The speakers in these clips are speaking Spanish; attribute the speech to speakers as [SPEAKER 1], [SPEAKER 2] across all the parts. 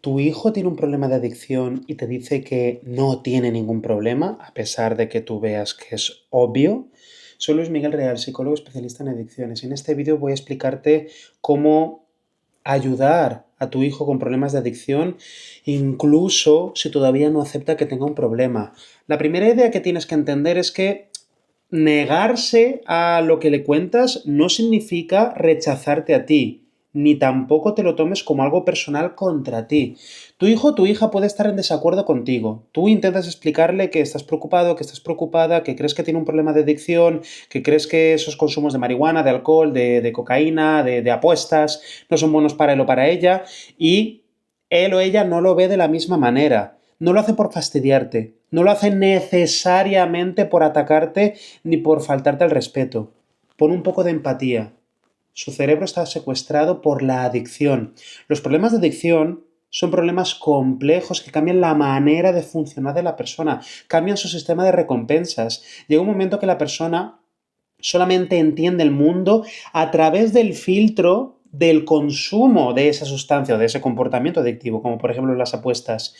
[SPEAKER 1] ¿Tu hijo tiene un problema de adicción y te dice que no tiene ningún problema, a pesar de que tú veas que es obvio? Soy Luis Miguel Real, psicólogo especialista en adicciones. En este vídeo voy a explicarte cómo ayudar a tu hijo con problemas de adicción, incluso si todavía no acepta que tenga un problema. La primera idea que tienes que entender es que negarse a lo que le cuentas no significa rechazarte a ti, ni tampoco te lo tomes como algo personal contra ti. Tu hijo o tu hija puede estar en desacuerdo contigo. Tú intentas explicarle que estás preocupado, que estás preocupada, que crees que tiene un problema de adicción, que crees que esos consumos de marihuana, de alcohol, de cocaína, de apuestas, no son buenos para él o para ella, y él o ella no lo ve de la misma manera. No lo hace por fastidiarte, no lo hace necesariamente por atacarte ni por faltarte al respeto. Pon un poco de empatía. Su cerebro está secuestrado por la adicción. Los problemas de adicción son problemas complejos que cambian la manera de funcionar de la persona, cambian su sistema de recompensas. Llega un momento que la persona solamente entiende el mundo a través del filtro del consumo de esa sustancia o de ese comportamiento adictivo, como por ejemplo las apuestas.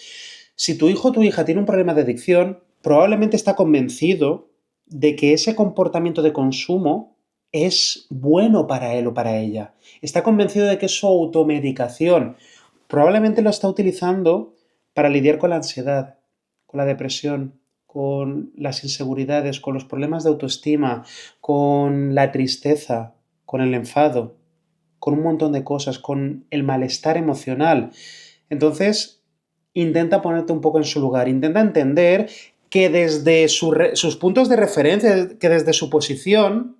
[SPEAKER 1] Si tu hijo o tu hija tiene un problema de adicción, probablemente está convencido de que ese comportamiento de consumo es bueno para él o para ella. Está convencido de que es su automedicación. Probablemente lo está utilizando para lidiar con la ansiedad, con la depresión, con las inseguridades, con los problemas de autoestima, con la tristeza, con el enfado, con un montón de cosas, con el malestar emocional. Entonces, intenta ponerte un poco en su lugar, intenta entender que desde sus puntos de referencia, que desde su posición,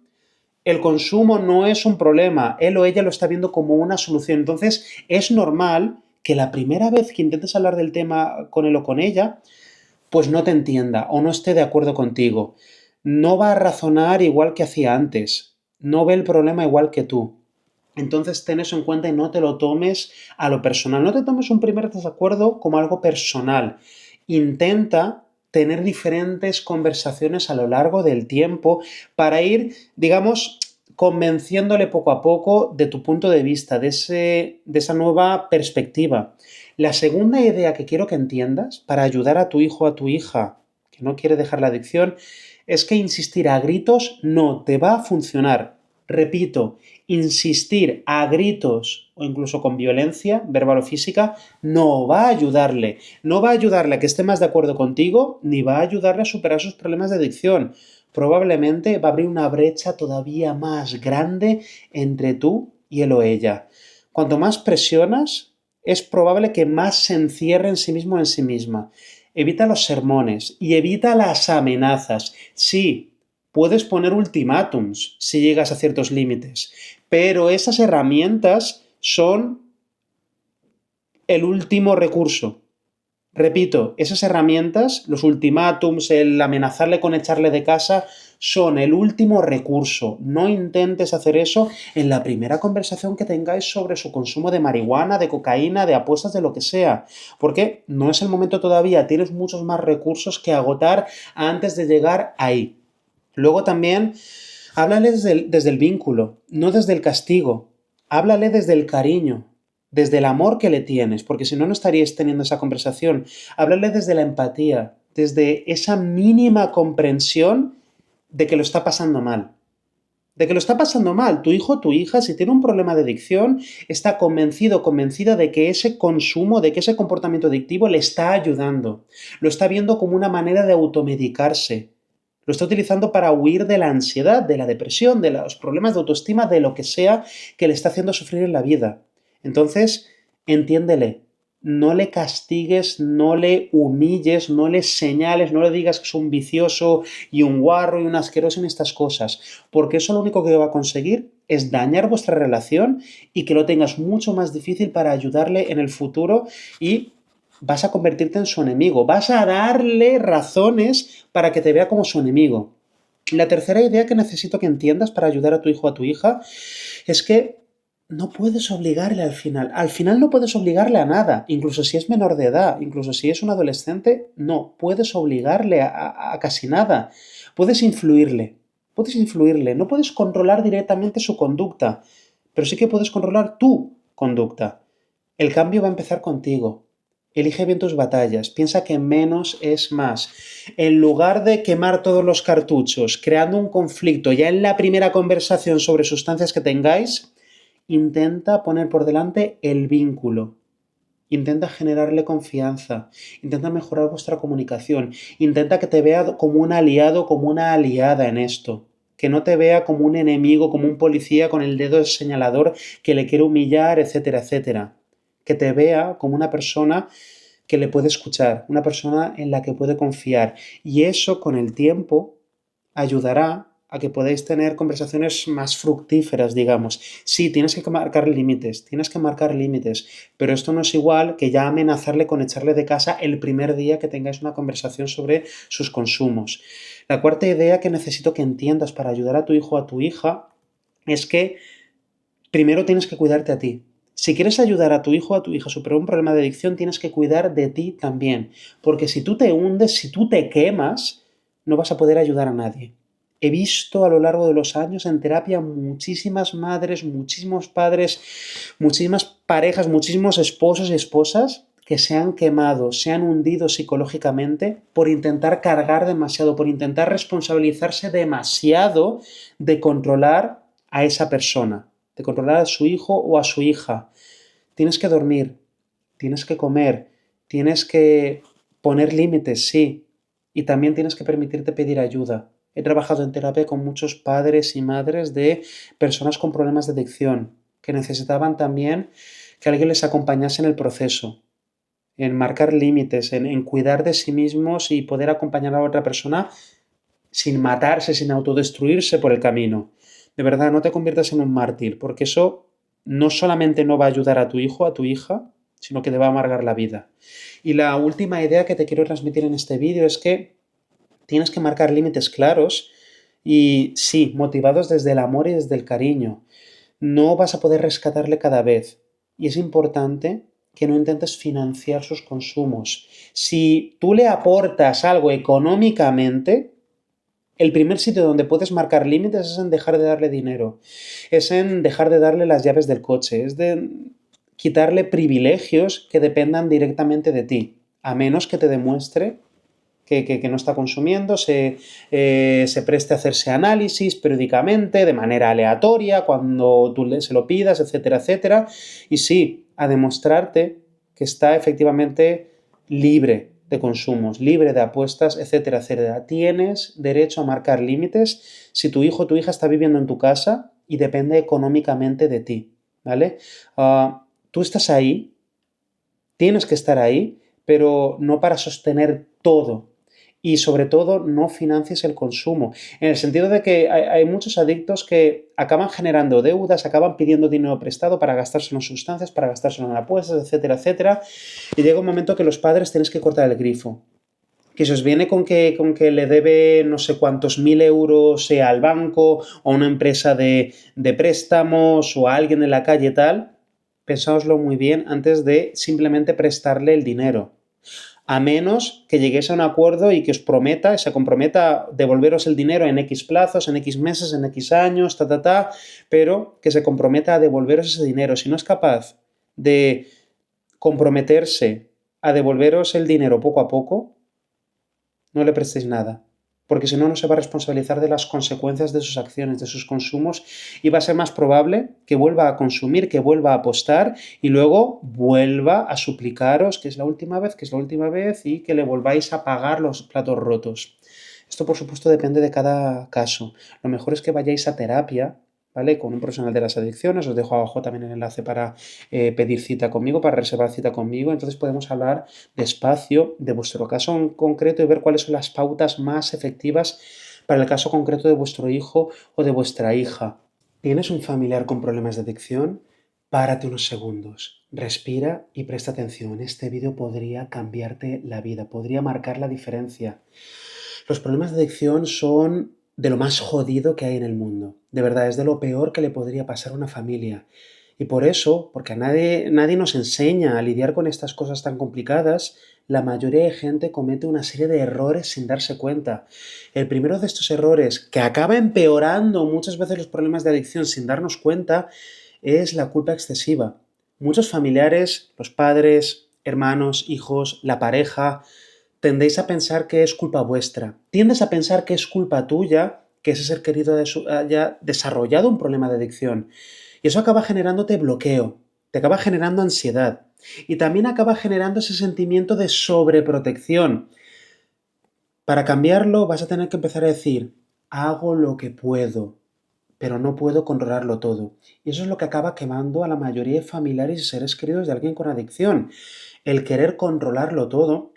[SPEAKER 1] el consumo no es un problema, él o ella lo está viendo como una solución. Entonces, es normal que la primera vez que intentes hablar del tema con él o con ella, pues no te entienda o no esté de acuerdo contigo. No va a razonar igual que hacía antes, no ve el problema igual que tú. Entonces ten eso en cuenta y no te lo tomes a lo personal. No te tomes un primer desacuerdo como algo personal. Intenta tener diferentes conversaciones a lo largo del tiempo para ir, digamos, convenciéndole poco a poco de tu punto de vista, de esa nueva perspectiva. La segunda idea que quiero que entiendas para ayudar a tu hijo o a tu hija que no quiere dejar la adicción es que insistir a gritos no te va a funcionar. Repito, insistir a gritos o incluso con violencia verbal o física no va a ayudarle. No va a ayudarle a que esté más de acuerdo contigo ni va a ayudarle a superar sus problemas de adicción. Probablemente va a abrir una brecha todavía más grande entre tú y él o ella. Cuanto más presionas, es probable que más se encierre en sí mismo o en sí misma. Evita los sermones y evita las amenazas. Sí, puedes poner ultimátums si llegas a ciertos límites, pero esas herramientas son el último recurso. Repito, esas herramientas, los ultimátums, el amenazarle con echarle de casa, son el último recurso. No intentes hacer eso en la primera conversación que tengáis sobre su consumo de marihuana, de cocaína, de apuestas, de lo que sea. Porque no es el momento todavía, tienes muchos más recursos que agotar antes de llegar ahí. Luego también, háblale desde el vínculo, no desde el castigo. Háblale desde el cariño, desde el amor que le tienes, porque si no, no estaríais teniendo esa conversación. Háblale desde la empatía, desde esa mínima comprensión de que lo está pasando mal. De que lo está pasando mal. Tu hijo o tu hija, si tiene un problema de adicción, está convencido, convencida de que ese consumo, de que ese comportamiento adictivo le está ayudando. Lo está viendo como una manera de automedicarse. Lo está utilizando para huir de la ansiedad, de la depresión, de los problemas de autoestima, de lo que sea que le está haciendo sufrir en la vida. Entonces, entiéndele, no le castigues, no le humilles, no le señales, no le digas que es un vicioso y un guarro y un asqueroso en estas cosas, porque eso lo único que va a conseguir es dañar vuestra relación y que lo tengas mucho más difícil para ayudarle en el futuro y vas a convertirte en su enemigo, vas a darle razones para que te vea como su enemigo. La tercera idea que necesito que entiendas para ayudar a tu hijo o a tu hija es que no puedes obligarle al final. Al final no puedes obligarle a nada, incluso si es menor de edad, incluso si es un adolescente, no puedes obligarle a casi nada. Puedes influirle, no puedes controlar directamente su conducta, pero sí que puedes controlar tu conducta. El cambio va a empezar contigo. Elige bien tus batallas, piensa que menos es más. En lugar de quemar todos los cartuchos, creando un conflicto ya en la primera conversación sobre sustancias que tengáis, intenta poner por delante el vínculo. Intenta generarle confianza, intenta mejorar vuestra comunicación, intenta que te vea como un aliado, como una aliada en esto, que no te vea como un enemigo, como un policía con el dedo señalador que le quiere humillar, etcétera, etcétera. Que te vea como una persona que le puede escuchar, una persona en la que puede confiar. Y eso con el tiempo ayudará a que podáis tener conversaciones más fructíferas, digamos. Sí, tienes que marcar límites, pero esto no es igual que ya amenazarle con echarle de casa el primer día que tengáis una conversación sobre sus consumos. La cuarta idea que necesito que entiendas para ayudar a tu hijo o a tu hija es que primero tienes que cuidarte a ti. Si quieres ayudar a tu hijo o a tu hija a superar un problema de adicción, tienes que cuidar de ti también. Porque si tú te hundes, si tú te quemas, no vas a poder ayudar a nadie. He visto a lo largo de los años en terapia muchísimas madres, muchísimos padres, muchísimas parejas, muchísimos esposos y esposas que se han quemado, se han hundido psicológicamente por intentar cargar demasiado, por intentar responsabilizarse demasiado de controlar a esa persona, de controlar a su hijo o a su hija. Tienes que dormir, tienes que comer, tienes que poner límites, sí, y también tienes que permitirte pedir ayuda. He trabajado en terapia con muchos padres y madres de personas con problemas de adicción que necesitaban también que alguien les acompañase en el proceso, en marcar límites, en cuidar de sí mismos y poder acompañar a otra persona sin matarse, sin autodestruirse por el camino. De verdad, no te conviertas en un mártir, porque eso no solamente no va a ayudar a tu hijo, a tu hija, sino que te va a amargar la vida. Y la última idea que te quiero transmitir en este vídeo es que tienes que marcar límites claros y sí, motivados desde el amor y desde el cariño. No vas a poder rescatarle cada vez. Y es importante que no intentes financiar sus consumos. Si tú le aportas algo económicamente, el primer sitio donde puedes marcar límites es en dejar de darle dinero, es en dejar de darle las llaves del coche, es de quitarle privilegios que dependan directamente de ti, a menos que te demuestre que no está consumiendo, se preste a hacerse análisis periódicamente, de manera aleatoria, cuando tú se lo pidas, etcétera, etcétera. Y sí, a demostrarte que está efectivamente libre de consumos, libre de apuestas, etcétera, etcétera. Tienes derecho a marcar límites si tu hijo o tu hija está viviendo en tu casa y depende económicamente de ti, ¿vale? Tú estás ahí, tienes que estar ahí, pero no para sostener todo. Y sobre todo, no financies el consumo. En el sentido de que hay muchos adictos que acaban generando deudas, acaban pidiendo dinero prestado para gastárselo en sustancias, para gastárselo en apuestas, etcétera, etcétera. Y llega un momento que los padres tenéis que cortar el grifo. Que se os viene con que le debe no sé cuántos mil euros, sea al banco o a una empresa de préstamos o a alguien en la calle tal, pensáoslo muy bien antes de simplemente prestarle el dinero. A menos que lleguéis a un acuerdo y que os prometa, se comprometa a devolveros el dinero en X plazos, en X meses, en X años, pero que se comprometa a devolveros ese dinero. Si no es capaz de comprometerse a devolveros el dinero poco a poco, no le prestéis nada, porque si no, no se va a responsabilizar de las consecuencias de sus acciones, de sus consumos, y va a ser más probable que vuelva a consumir, que vuelva a apostar y luego vuelva a suplicaros que es la última vez, que es la última vez y que le volváis a pagar los platos rotos. Esto, por supuesto, depende de cada caso. Lo mejor es que vayáis a terapia, ¿vale? Con un profesional de las adicciones. Os dejo abajo también el enlace para pedir cita conmigo, para reservar cita conmigo. Entonces podemos hablar despacio de vuestro caso en concreto y ver cuáles son las pautas más efectivas para el caso concreto de vuestro hijo o de vuestra hija. ¿Tienes un familiar con problemas de adicción? Párate unos segundos, respira y presta atención. Este vídeo podría cambiarte la vida, podría marcar la diferencia. Los problemas de adicción son de lo más jodido que hay en el mundo. De verdad, es de lo peor que le podría pasar a una familia. Y por eso, porque a nadie nos enseña a lidiar con estas cosas tan complicadas, la mayoría de gente comete una serie de errores sin darse cuenta. El primero de estos errores, que acaba empeorando muchas veces los problemas de adicción sin darnos cuenta, es la culpa excesiva. Muchos familiares, los padres, hermanos, hijos, la pareja, tendéis a pensar que es culpa vuestra. Tiendes a pensar que es culpa tuya que ese ser querido haya desarrollado un problema de adicción. Y eso acaba generándote bloqueo, te acaba generando ansiedad y también acaba generando ese sentimiento de sobreprotección. Para cambiarlo vas a tener que empezar a decir, hago lo que puedo, pero no puedo controlarlo todo. Y eso es lo que acaba quemando a la mayoría de familiares y seres queridos de alguien con adicción. El querer controlarlo todo,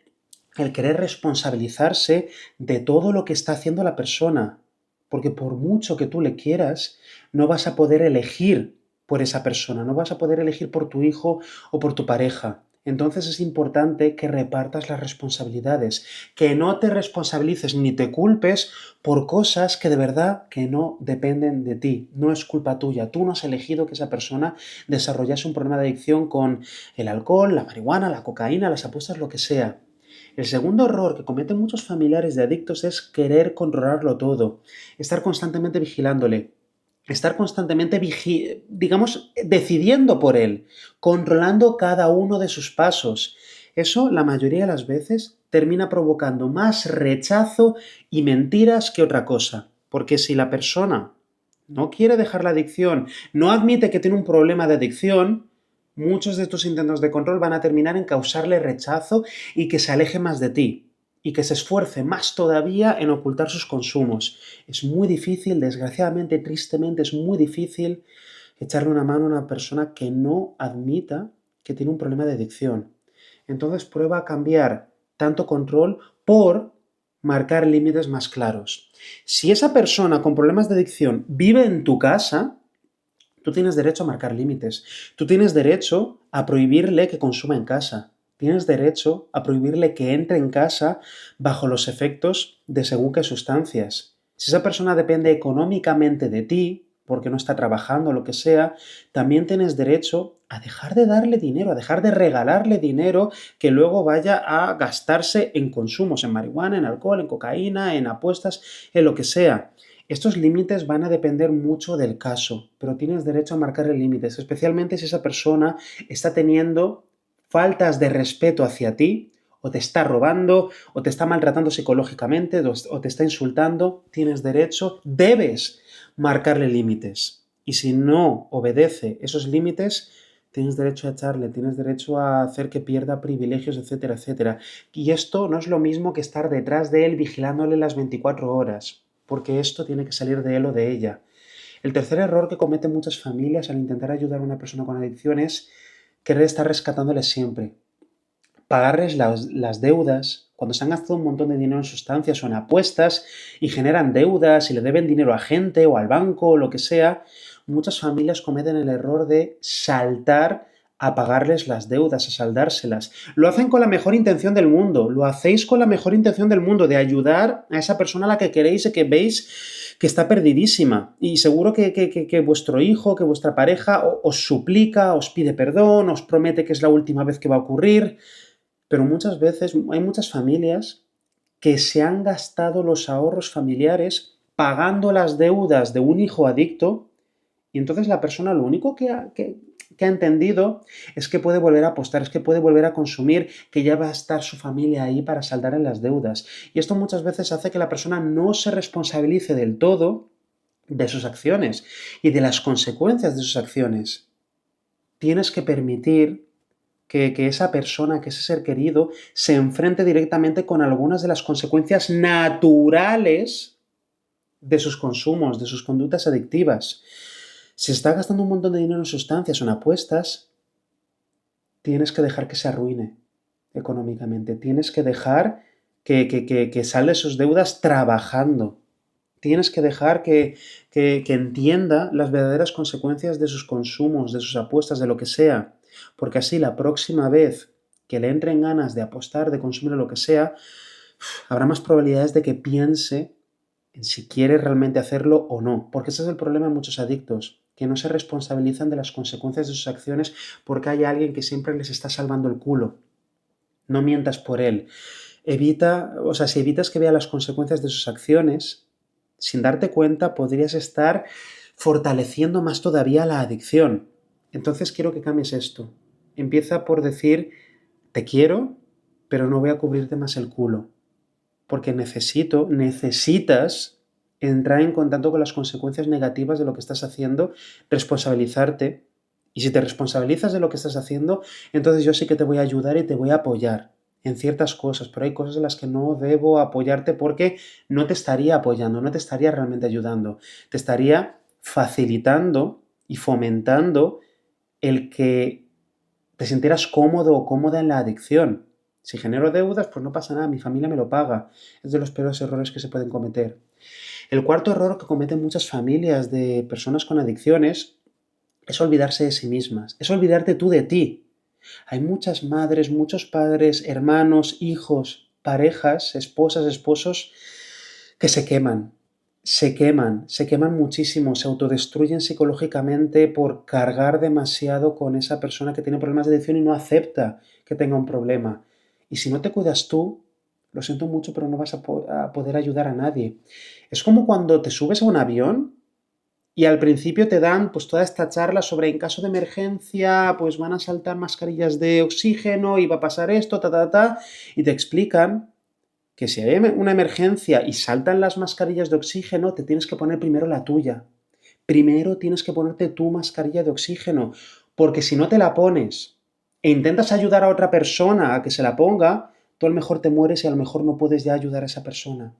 [SPEAKER 1] el querer responsabilizarse de todo lo que está haciendo la persona. Porque por mucho que tú le quieras, no vas a poder elegir por esa persona, no vas a poder elegir por tu hijo o por tu pareja. Entonces es importante que repartas las responsabilidades, que no te responsabilices ni te culpes por cosas que de verdad que no dependen de ti, no es culpa tuya. Tú no has elegido que esa persona desarrollase un problema de adicción con el alcohol, la marihuana, la cocaína, las apuestas, lo que sea. El segundo error que cometen muchos familiares de adictos es querer controlarlo todo, estar constantemente vigilándole, estar constantemente, digamos, decidiendo por él, controlando cada uno de sus pasos. Eso, la mayoría de las veces, termina provocando más rechazo y mentiras que otra cosa. Porque si la persona no quiere dejar la adicción, no admite que tiene un problema de adicción, muchos de tus intentos de control van a terminar en causarle rechazo y que se aleje más de ti y que se esfuerce más todavía en ocultar sus consumos. Es muy difícil, desgraciadamente, tristemente, es muy difícil echarle una mano a una persona que no admita que tiene un problema de adicción. Entonces prueba a cambiar tanto control por marcar límites más claros. Si esa persona con problemas de adicción vive en tu casa, tú tienes derecho a marcar límites. Tú tienes derecho a prohibirle que consuma en casa. Tienes derecho a prohibirle que entre en casa bajo los efectos de según qué sustancias. Si esa persona depende económicamente de ti, porque no está trabajando o lo que sea, también tienes derecho a dejar de darle dinero, a dejar de regalarle dinero que luego vaya a gastarse en consumos, en marihuana, en alcohol, en cocaína, en apuestas, en lo que sea. Estos límites van a depender mucho del caso, pero tienes derecho a marcarle límites, especialmente si esa persona está teniendo faltas de respeto hacia ti, o te está robando, o te está maltratando psicológicamente, o te está insultando. Tienes derecho, debes marcarle límites. Y si no obedece esos límites, tienes derecho a echarle, tienes derecho a hacer que pierda privilegios, etcétera, etcétera. Y esto no es lo mismo que estar detrás de él vigilándole las 24 horas, porque esto tiene que salir de él o de ella. El tercer error que cometen muchas familias al intentar ayudar a una persona con adicción es querer estar rescatándole siempre. Pagarles las deudas, cuando se han gastado un montón de dinero en sustancias o en apuestas y generan deudas y le deben dinero a gente o al banco o lo que sea, muchas familias cometen el error de saltar a pagarles las deudas, a saldárselas. Lo hacen con la mejor intención del mundo, lo hacéis con la mejor intención del mundo, de ayudar a esa persona a la que queréis y que veis que está perdidísima. Y seguro que vuestro hijo, que vuestra pareja os suplica, os pide perdón, os promete que es la última vez que va a ocurrir. Pero muchas veces hay muchas familias que se han gastado los ahorros familiares pagando las deudas de un hijo adicto y entonces la persona lo único que ha entendido es que puede volver a apostar, es que puede volver a consumir, que ya va a estar su familia ahí para saldar en las deudas. Y esto muchas veces hace que la persona no se responsabilice del todo de sus acciones y de las consecuencias de sus acciones. Tienes que permitir que esa persona, que ese ser querido, se enfrente directamente con algunas de las consecuencias naturales de sus consumos, de sus conductas adictivas. Si está gastando un montón de dinero en sustancias o en apuestas, tienes que dejar que se arruine económicamente. Tienes que dejar que salde sus deudas trabajando. Tienes que dejar que entienda las verdaderas consecuencias de sus consumos, de sus apuestas, de lo que sea. Porque así la próxima vez que le entren ganas de apostar, de consumir lo que sea, habrá más probabilidades de que piense en si quiere realmente hacerlo o no. Porque ese es el problema de muchos adictos, que no se responsabilizan de las consecuencias de sus acciones porque hay alguien que siempre les está salvando el culo. No mientas por él. Si evitas que vea las consecuencias de sus acciones, sin darte cuenta podrías estar fortaleciendo más todavía la adicción. Entonces quiero que cambies esto. Empieza por decir, te quiero, pero no voy a cubrirte más el culo, porque necesitas entrar en contacto con las consecuencias negativas de lo que estás haciendo, responsabilizarte, y si te responsabilizas de lo que estás haciendo, entonces yo sí que te voy a ayudar y te voy a apoyar en ciertas cosas, pero hay cosas en las que no debo apoyarte porque no te estaría apoyando, no te estaría realmente ayudando, te estaría facilitando y fomentando el que te sintieras cómodo o cómoda en la adicción. Si genero deudas, pues no pasa nada, mi familia me lo paga. Es de los peores errores que se pueden cometer. El cuarto error que cometen muchas familias de personas con adicciones es olvidarse de sí mismas, es olvidarte tú de ti. Hay muchas madres, muchos padres, hermanos, hijos, parejas, esposas, esposos que se queman muchísimo, se autodestruyen psicológicamente por cargar demasiado con esa persona que tiene problemas de adicción y no acepta que tenga un problema. Y si no te cuidas tú, lo siento mucho, pero no vas a poder ayudar a nadie. Es como cuando te subes a un avión y al principio te dan pues toda esta charla sobre en caso de emergencia pues van a saltar mascarillas de oxígeno y va a pasar esto, y te explican que si hay una emergencia y saltan las mascarillas de oxígeno, te tienes que poner primero la tuya. Primero tienes que ponerte tu mascarilla de oxígeno, porque si no te la pones e intentas ayudar a otra persona a que se la ponga, tú a lo mejor te mueres y a lo mejor no puedes ya ayudar a esa persona.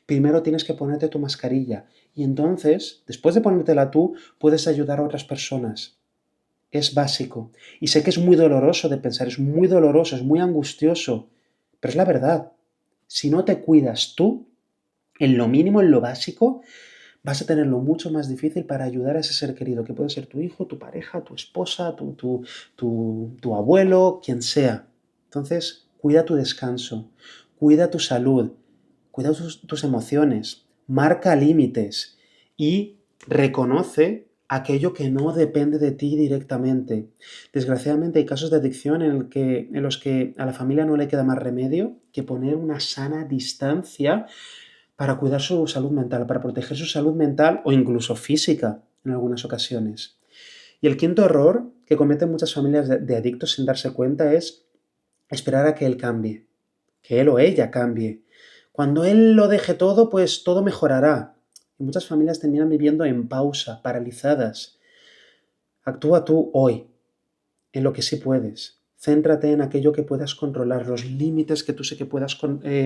[SPEAKER 1] Primero tienes que ponerte tu mascarilla y entonces, después de ponértela tú, puedes ayudar a otras personas. Es básico. Y sé que es muy doloroso de pensar, es muy doloroso, es muy angustioso, pero es la verdad. Si no te cuidas tú, en lo mínimo, en lo básico, vas a tenerlo mucho más difícil para ayudar a ese ser querido, que puede ser tu hijo, tu pareja, tu esposa, tu abuelo, quien sea. Entonces, cuida tu descanso, cuida tu salud, cuida tus emociones, marca límites y reconoce aquello que no depende de ti directamente. Desgraciadamente hay casos de adicción en los que a la familia no le queda más remedio que poner una sana distancia para cuidar su salud mental, para proteger su salud mental o incluso física en algunas ocasiones. Y el quinto error que cometen muchas familias de adictos sin darse cuenta es esperar a que él cambie, que él o ella cambie. Cuando él lo deje todo, pues todo mejorará. Y muchas familias terminan viviendo en pausa, paralizadas. Actúa tú hoy, en lo que sí puedes. Céntrate en aquello que puedas controlar, los límites que tú sé que puedas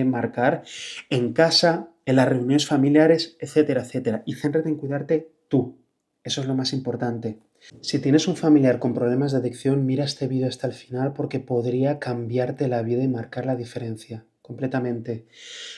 [SPEAKER 1] marcar en casa, en las reuniones familiares, etcétera, etcétera. Y céntrate en cuidarte tú. Eso es lo más importante. Si tienes un familiar con problemas de adicción, mira este vídeo hasta el final porque podría cambiarte la vida y marcar la diferencia completamente.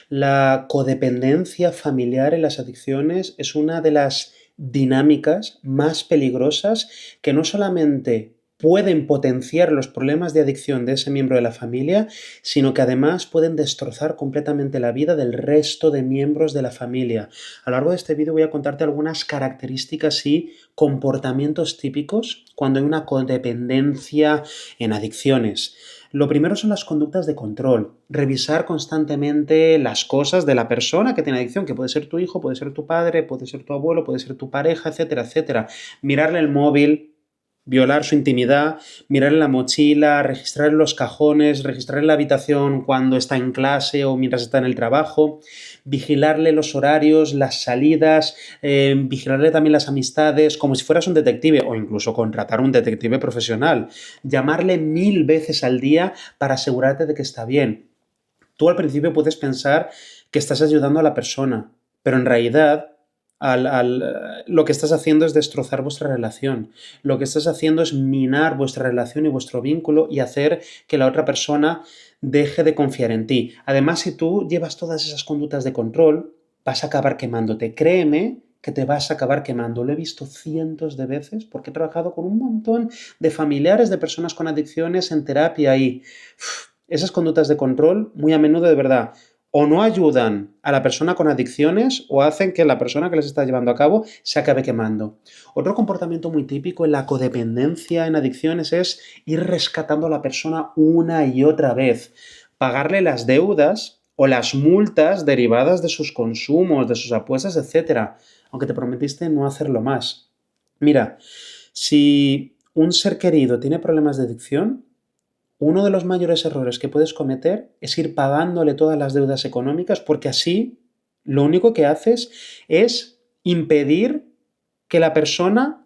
[SPEAKER 1] La codependencia familiar en las adicciones es una de las dinámicas más peligrosas que no solamente pueden potenciar los problemas de adicción de ese miembro de la familia, sino que además pueden destrozar completamente la vida del resto de miembros de la familia. A lo largo de este vídeo voy a contarte algunas características y comportamientos típicos cuando hay una codependencia en adicciones. Lo primero son las conductas de control, revisar constantemente las cosas de la persona que tiene adicción, que puede ser tu hijo, puede ser tu padre, puede ser tu abuelo, puede ser tu pareja, etcétera, etcétera. Mirarle el móvil, violar su intimidad, mirar en la mochila, registrar en los cajones, registrar en la habitación cuando está en clase o mientras está en el trabajo, vigilarle los horarios, las salidas, vigilarle también las amistades, como si fueras un detective o incluso contratar un detective profesional. Llamarle 1000 veces al día para asegurarte de que está bien. Tú al principio puedes pensar que estás ayudando a la persona, pero en realidad lo que estás haciendo es destrozar vuestra relación. Lo que estás haciendo es minar vuestra relación y vuestro vínculo y hacer que la otra persona deje de confiar en ti. Además, si tú llevas todas esas conductas de control, vas a acabar quemándote. Créeme que te vas a acabar quemando. Lo he visto cientos de veces porque he trabajado con un montón de familiares de personas con adicciones en terapia y esas conductas de control muy a menudo de verdad o no ayudan a la persona con adicciones o hacen que la persona que les está llevando a cabo se acabe quemando. Otro comportamiento muy típico en la codependencia en adicciones es ir rescatando a la persona una y otra vez, pagarle las deudas o las multas derivadas de sus consumos, de sus apuestas, etcétera, aunque te prometiste no hacerlo más. Mira, si un ser querido tiene problemas de adicción, uno de los mayores errores que puedes cometer es ir pagándole todas las deudas económicas, porque así lo único que haces es impedir que la persona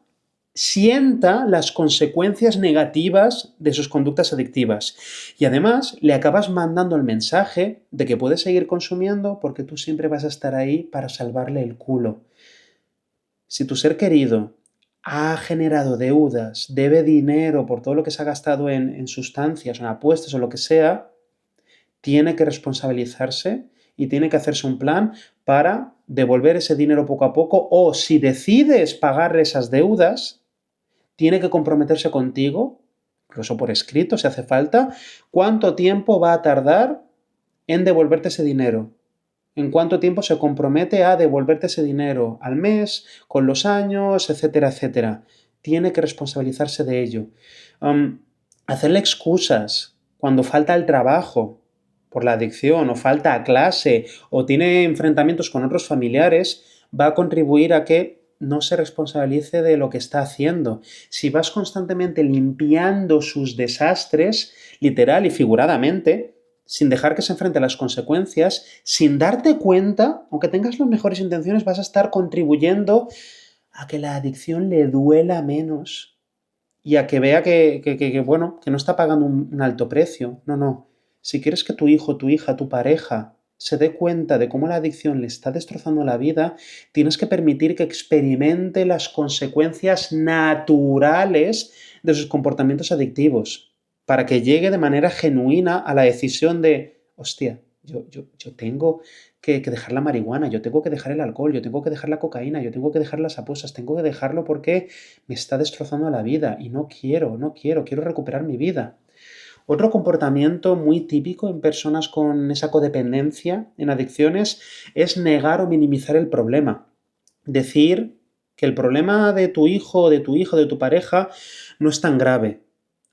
[SPEAKER 1] sienta las consecuencias negativas de sus conductas adictivas. Y además le acabas mandando el mensaje de que puede seguir consumiendo porque tú siempre vas a estar ahí para salvarle el culo. Si tu ser querido ha generado deudas, debe dinero por todo lo que se ha gastado en sustancias, en apuestas o lo que sea, tiene que responsabilizarse y tiene que hacerse un plan para devolver ese dinero poco a poco, o si decides pagarle esas deudas, tiene que comprometerse contigo, incluso por escrito si hace falta, cuánto tiempo va a tardar en devolverte ese dinero. En cuánto tiempo se compromete a devolverte ese dinero, al mes, con los años, etcétera, etcétera. Tiene que responsabilizarse de ello. Hacerle excusas cuando falta al trabajo por la adicción, o falta a clase, o tiene enfrentamientos con otros familiares, va a contribuir a que no se responsabilice de lo que está haciendo. Si vas constantemente limpiando sus desastres, literal y figuradamente, sin dejar que se enfrente a las consecuencias, sin darte cuenta, aunque tengas las mejores intenciones, vas a estar contribuyendo a que la adicción le duela menos y a que vea bueno, que no está pagando un alto precio. No, no. Si quieres que tu hijo, tu hija, tu pareja se dé cuenta de cómo la adicción le está destrozando la vida, tienes que permitir que experimente las consecuencias naturales de sus comportamientos adictivos, para que llegue de manera genuina a la decisión de, hostia, yo tengo que dejar la marihuana, yo tengo que dejar el alcohol, yo tengo que dejar la cocaína, yo tengo que dejar las apuestas, tengo que dejarlo porque me está destrozando la vida y quiero recuperar mi vida. Otro comportamiento muy típico en personas con esa codependencia en adicciones es negar o minimizar el problema. Decir que el problema de tu hijo, de tu hijo, de tu pareja no es tan grave,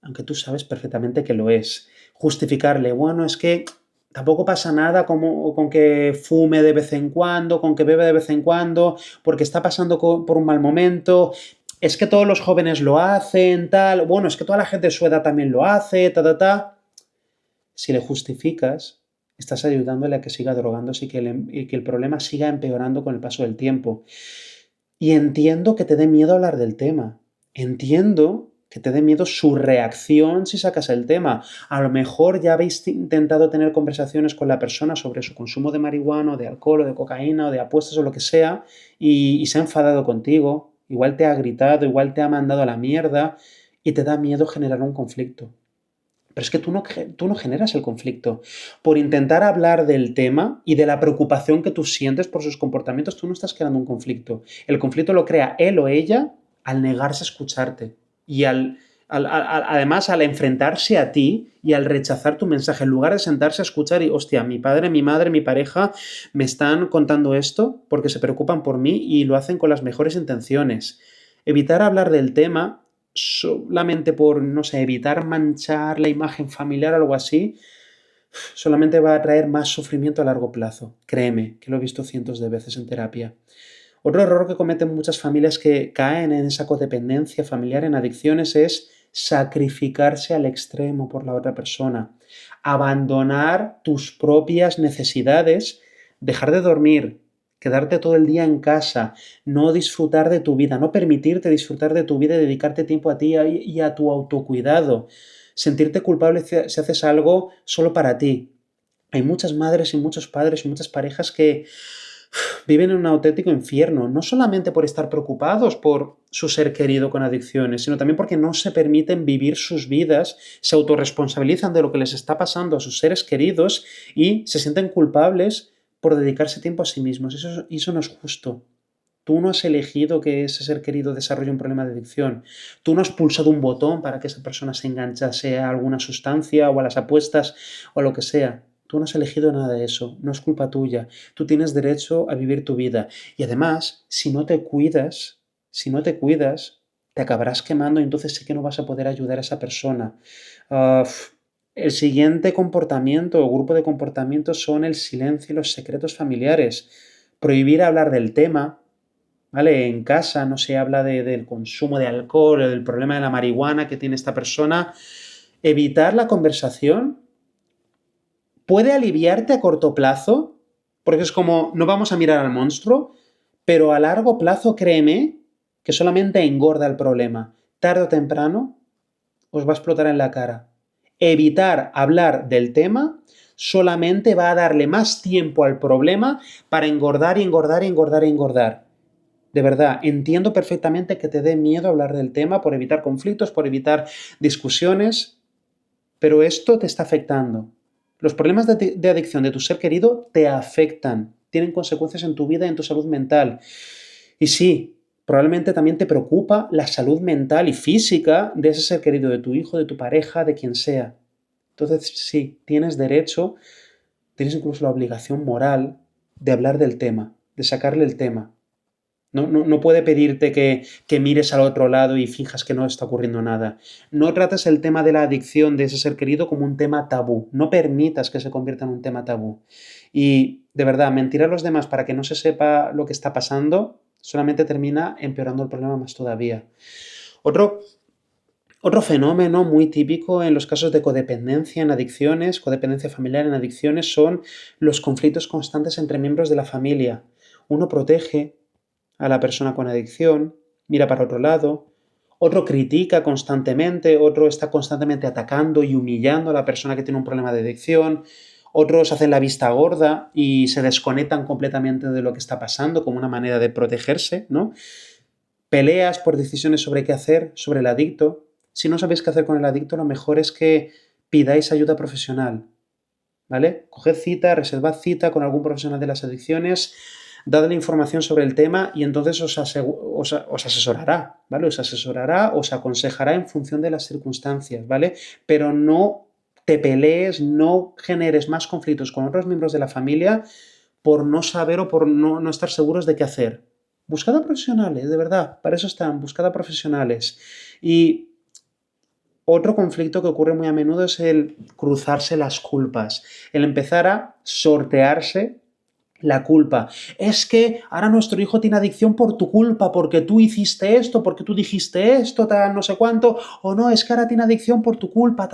[SPEAKER 1] aunque tú sabes perfectamente que lo es. Justificarle, bueno, es que tampoco pasa nada como, con que fume de vez en cuando, con que bebe de vez en cuando, porque está pasando por un mal momento. Es que todos los jóvenes lo hacen, tal. Bueno, es que toda la gente de su edad también lo hace, ta, ta, ta. Si le justificas, estás ayudándole a que siga drogándose y que el problema siga empeorando con el paso del tiempo. Y entiendo que te dé miedo hablar del tema. Entiendo que te dé miedo su reacción si sacas el tema. A lo mejor ya habéis intentado tener conversaciones con la persona sobre su consumo de marihuana, o de alcohol, o de cocaína, o de apuestas, o lo que sea, y se ha enfadado contigo. Igual te ha gritado, igual te ha mandado a la mierda, y te da miedo generar un conflicto. Pero es que tú no generas el conflicto. Por intentar hablar del tema y de la preocupación que tú sientes por sus comportamientos, tú no estás creando un conflicto. El conflicto lo crea él o ella al negarse a escucharte. Y además al enfrentarse a ti y al rechazar tu mensaje, en lugar de sentarse a escuchar y, hostia, mi padre, mi madre, mi pareja me están contando esto porque se preocupan por mí y lo hacen con las mejores intenciones. Evitar hablar del tema solamente por, no sé, evitar manchar la imagen familiar o algo así, solamente va a traer más sufrimiento a largo plazo. Créeme, que lo he visto cientos de veces en terapia. Otro error que cometen muchas familias que caen en esa codependencia familiar, en adicciones, es sacrificarse al extremo por la otra persona. Abandonar tus propias necesidades, dejar de dormir, quedarte todo el día en casa, no disfrutar de tu vida, no permitirte disfrutar de tu vida y dedicarte tiempo a ti y a tu autocuidado. Sentirte culpable si haces algo solo para ti. Hay muchas madres y muchos padres y muchas parejas que viven en un auténtico infierno, no solamente por estar preocupados por su ser querido con adicciones, sino también porque no se permiten vivir sus vidas, se autorresponsabilizan de lo que les está pasando a sus seres queridos y se sienten culpables por dedicarse tiempo a sí mismos. Eso no es justo. Tú no has elegido que ese ser querido desarrolle un problema de adicción. Tú no has pulsado un botón para que esa persona se enganchase a alguna sustancia o a las apuestas o a lo que sea. Tú no has elegido nada de eso, no es culpa tuya. Tú tienes derecho a vivir tu vida. Y además, si no te cuidas, te acabarás quemando y entonces sí que no vas a poder ayudar a esa persona. Uh, el siguiente comportamiento o grupo de comportamientos son el silencio y los secretos familiares. Prohibir hablar del tema, ¿vale? En casa no se habla del consumo de alcohol o del problema de la marihuana que tiene esta persona. evitar la conversación puede aliviarte a corto plazo, porque es como, no vamos a mirar al monstruo, pero a largo plazo, créeme, que solamente engorda el problema. Tarde o temprano os va a explotar en la cara. Evitar hablar del tema solamente va a darle más tiempo al problema para engordar y engordar y engordar y engordar. De verdad, entiendo perfectamente que te dé miedo hablar del tema por evitar conflictos, por evitar discusiones, pero esto te está afectando. Los problemas de adicción de tu ser querido te afectan, tienen consecuencias en tu vida y en tu salud mental. Y sí, probablemente también te preocupa la salud mental y física de ese ser querido, de tu hijo, de tu pareja, de quien sea. Entonces, sí, tienes derecho, tienes incluso la obligación moral de hablar del tema, de sacarle el tema. No puede pedirte que mires al otro lado y fijas que no está ocurriendo nada. No trates el tema de la adicción de ese ser querido como un tema tabú. No permitas que se convierta en un tema tabú. Y de verdad, mentir a los demás para que no se sepa lo que está pasando solamente termina empeorando el problema más todavía. Otro fenómeno muy típico en los casos de codependencia en adicciones, codependencia familiar en adicciones, son los conflictos constantes entre miembros de la familia. Uno protege a la persona con adicción, mira para otro lado, otro critica constantemente, otro está constantemente atacando y humillando a la persona que tiene un problema de adicción, otros hacen la vista gorda y se desconectan completamente de lo que está pasando como una manera de protegerse, ¿no? Peleas por decisiones sobre qué hacer, sobre el adicto. Si no sabéis qué hacer con el adicto, lo mejor es que pidáis ayuda profesional, ¿vale? Coged cita, reservad cita con algún profesional de las adicciones, dadle información sobre el tema y entonces os asesorará, ¿vale? Os asesorará, os aconsejará en función de las circunstancias, ¿vale? Pero no te pelees, no generes más conflictos con otros miembros de la familia por no saber o por no estar seguros de qué hacer. Buscad a profesionales, de verdad, para eso están, buscad a profesionales. Y otro conflicto que ocurre muy a menudo es el cruzarse las culpas, el empezar a sortearse la culpa. Es que ahora nuestro hijo tiene adicción por tu culpa, porque tú hiciste esto, porque tú dijiste esto, no sé cuánto, o no, es que ahora tiene adicción por tu culpa,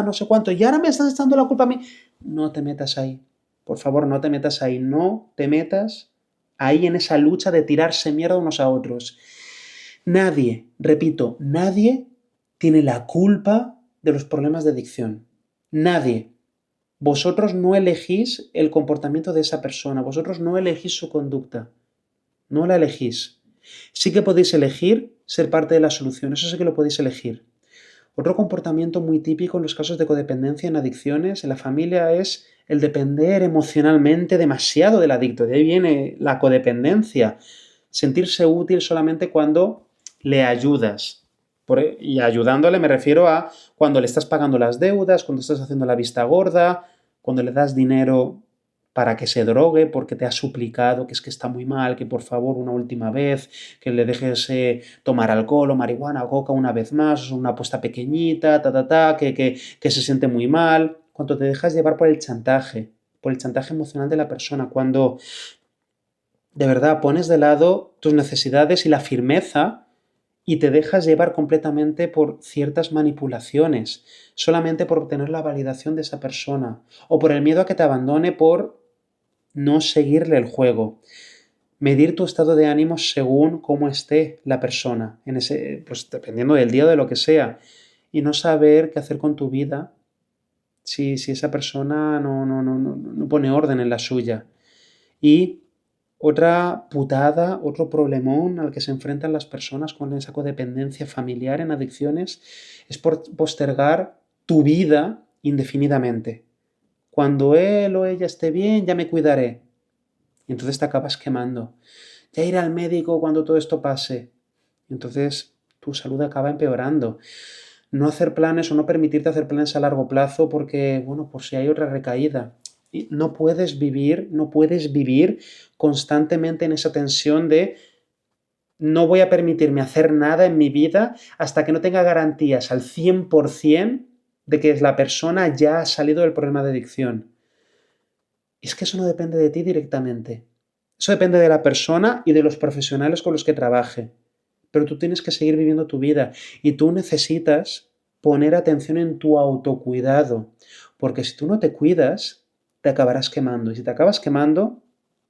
[SPEAKER 1] no sé cuánto, y ahora me estás echando la culpa a mí. No te metas ahí, por favor, no te metas ahí, no te metas ahí en esa lucha de tirarse mierda unos a otros. Nadie, repito, nadie tiene la culpa de los problemas de adicción. Nadie. Vosotros no elegís el comportamiento de esa persona, vosotros no elegís su conducta, no la elegís. Sí que podéis elegir ser parte de la solución, eso sí que lo podéis elegir. Otro comportamiento muy típico en los casos de codependencia en adicciones en la familia es el depender emocionalmente demasiado del adicto. De ahí viene la codependencia. Sentirse útil solamente cuando le ayudas. Y ayudándole me refiero a cuando le estás pagando las deudas, cuando estás haciendo la vista gorda, cuando le das dinero para que se drogue porque te ha suplicado que es que está muy mal, que por favor una última vez, que le dejes tomar alcohol o marihuana o coca una vez más, una apuesta pequeñita, que se siente muy mal. Cuando te dejas llevar por el chantaje emocional de la persona, cuando de verdad pones de lado tus necesidades y la firmeza y te dejas llevar completamente por ciertas manipulaciones, solamente por obtener la validación de esa persona o por el miedo a que te abandone por no seguirle el juego. Medir tu estado de ánimo según cómo esté la persona, pues dependiendo del día o de lo que sea, y no saber qué hacer con tu vida si esa persona no pone orden en la suya. Y otra putada, otro problemón al que se enfrentan las personas con esa codependencia familiar en adicciones es por postergar tu vida indefinidamente. Cuando él o ella esté bien, ya me cuidaré. Y entonces te acabas quemando. Ya iré al médico cuando todo esto pase. Y entonces tu salud acaba empeorando. No hacer planes o no permitirte hacer planes a largo plazo porque, bueno, por si hay otra recaída. Y no puedes vivir constantemente en esa tensión de no voy a permitirme hacer nada en mi vida hasta que no tenga garantías al 100% de que la persona ya ha salido del problema de adicción. Y es que eso no depende de ti directamente. Eso depende de la persona y de los profesionales con los que trabaje. Pero tú tienes que seguir viviendo tu vida y tú necesitas poner atención en tu autocuidado, porque si tú no te cuidas, te acabarás quemando. Y si te acabas quemando,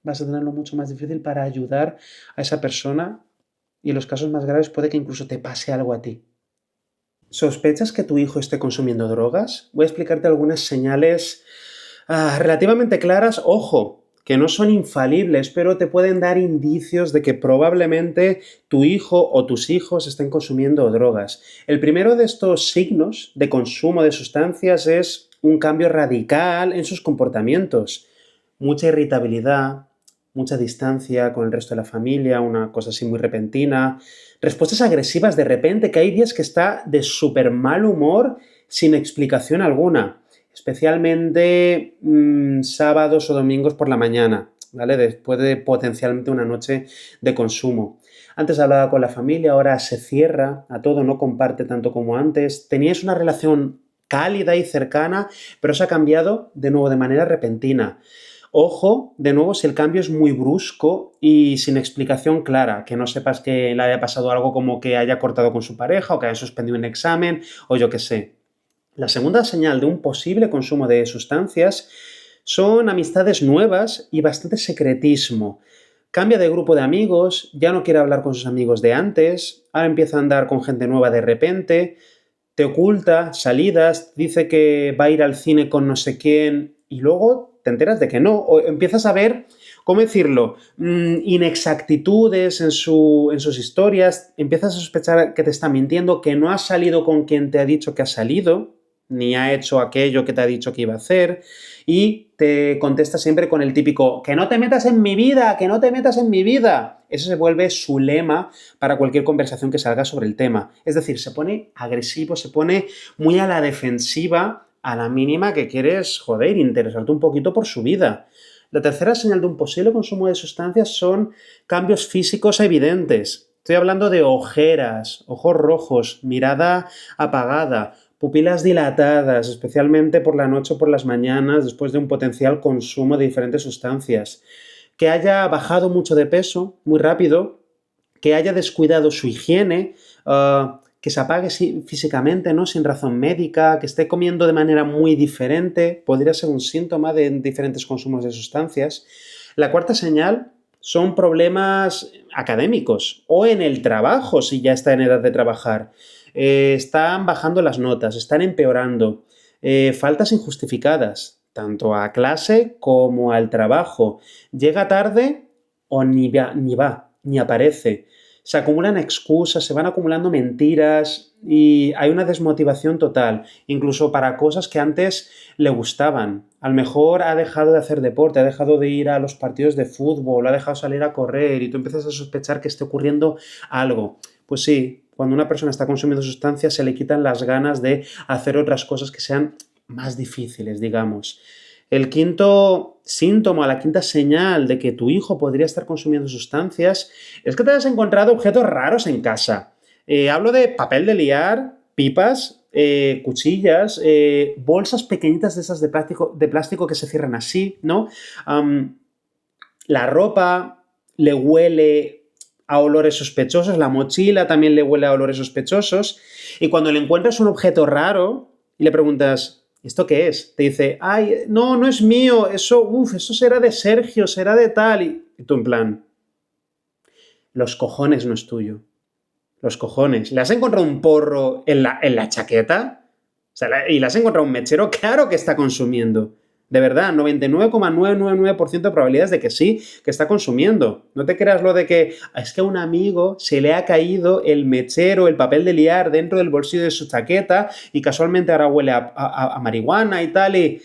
[SPEAKER 1] vas a tenerlo mucho más difícil para ayudar a esa persona y en los casos más graves puede que incluso te pase algo a ti. ¿Sospechas que tu hijo esté consumiendo drogas? Voy a explicarte algunas señales relativamente claras. Ojo, que no son infalibles, pero te pueden dar indicios de que probablemente tu hijo o tus hijos estén consumiendo drogas. El primero de estos signos de consumo de sustancias es un cambio radical en sus comportamientos. Mucha irritabilidad, mucha distancia con el resto de la familia, una cosa así muy repentina, respuestas agresivas de repente, que hay días que está de súper mal humor sin explicación alguna, especialmente sábados o domingos por la mañana, ¿vale? Después de potencialmente una noche de consumo. Antes hablaba con la familia, ahora se cierra a todo, no comparte tanto como antes. Teníais una relación cálida y cercana, pero se ha cambiado de nuevo de manera repentina. Ojo, de nuevo, si el cambio es muy brusco y sin explicación clara, que no sepas que le haya pasado algo como que haya cortado con su pareja o que haya suspendido un examen o yo qué sé. La segunda señal de un posible consumo de sustancias son amistades nuevas y bastante secretismo. Cambia de grupo de amigos, ya no quiere hablar con sus amigos de antes, ahora empieza a andar con gente nueva de repente, te oculta salidas, dice que va a ir al cine con no sé quién y luego te enteras de que no, o empiezas a ver, ¿cómo decirlo?, inexactitudes en sus historias, empiezas a sospechar que te está mintiendo, que no ha salido con quien te ha dicho que ha salido, ni ha hecho aquello que te ha dicho que iba a hacer, y te contesta siempre con el típico, que no te metas en mi vida, que no te metas en mi vida. Eso se vuelve su lema para cualquier conversación que salga sobre el tema. Es decir, se pone agresivo, se pone muy a la defensiva a la mínima que quieres, joder, interesarte un poquito por su vida. La tercera señal de un posible consumo de sustancias son cambios físicos evidentes. Estoy hablando de ojeras, ojos rojos, mirada apagada, pupilas dilatadas, especialmente por la noche o por las mañanas, después de un potencial consumo de diferentes sustancias. Que haya bajado mucho de peso muy rápido, que haya descuidado su higiene, que se apague físicamente, ¿no?, sin razón médica, que esté comiendo de manera muy diferente, podría ser un síntoma de diferentes consumos de sustancias. La cuarta señal son problemas académicos o en el trabajo, si ya está en edad de trabajar. Están bajando las notas, están empeorando, faltas injustificadas, tanto a clase como al trabajo. Llega tarde o ni aparece. Se acumulan excusas, se van acumulando mentiras y hay una desmotivación total, incluso para cosas que antes le gustaban. A lo mejor ha dejado de hacer deporte, ha dejado de ir a los partidos de fútbol, ha dejado salir a correr y tú empiezas a sospechar que esté ocurriendo algo. Pues sí, cuando una persona está consumiendo sustancias se le quitan las ganas de hacer otras cosas que sean más difíciles, digamos. El quinto síntoma, la quinta señal de que tu hijo podría estar consumiendo sustancias es que te has encontrado objetos raros en casa. Hablo de papel de liar, pipas, cuchillas, bolsas pequeñitas de esas de plástico que se cierran así, ¿no? La ropa le huele a olores sospechosos, la mochila también le huele a olores sospechosos, y cuando le encuentras un objeto raro y le preguntas, ¿esto qué es?, te dice, ay, no, no es mío, eso será de Sergio, será de tal, y tú en plan, los cojones no es tuyo, los cojones. ¿Le has encontrado un porro en la chaqueta? O sea, ¿y le has encontrado un mechero? Claro que está consumiendo. De verdad, 99,999% de probabilidades de que sí, que está consumiendo. No te creas lo de que es que a un amigo se le ha caído el mechero, el papel de liar dentro del bolsillo de su chaqueta y casualmente ahora huele a marihuana y tal y...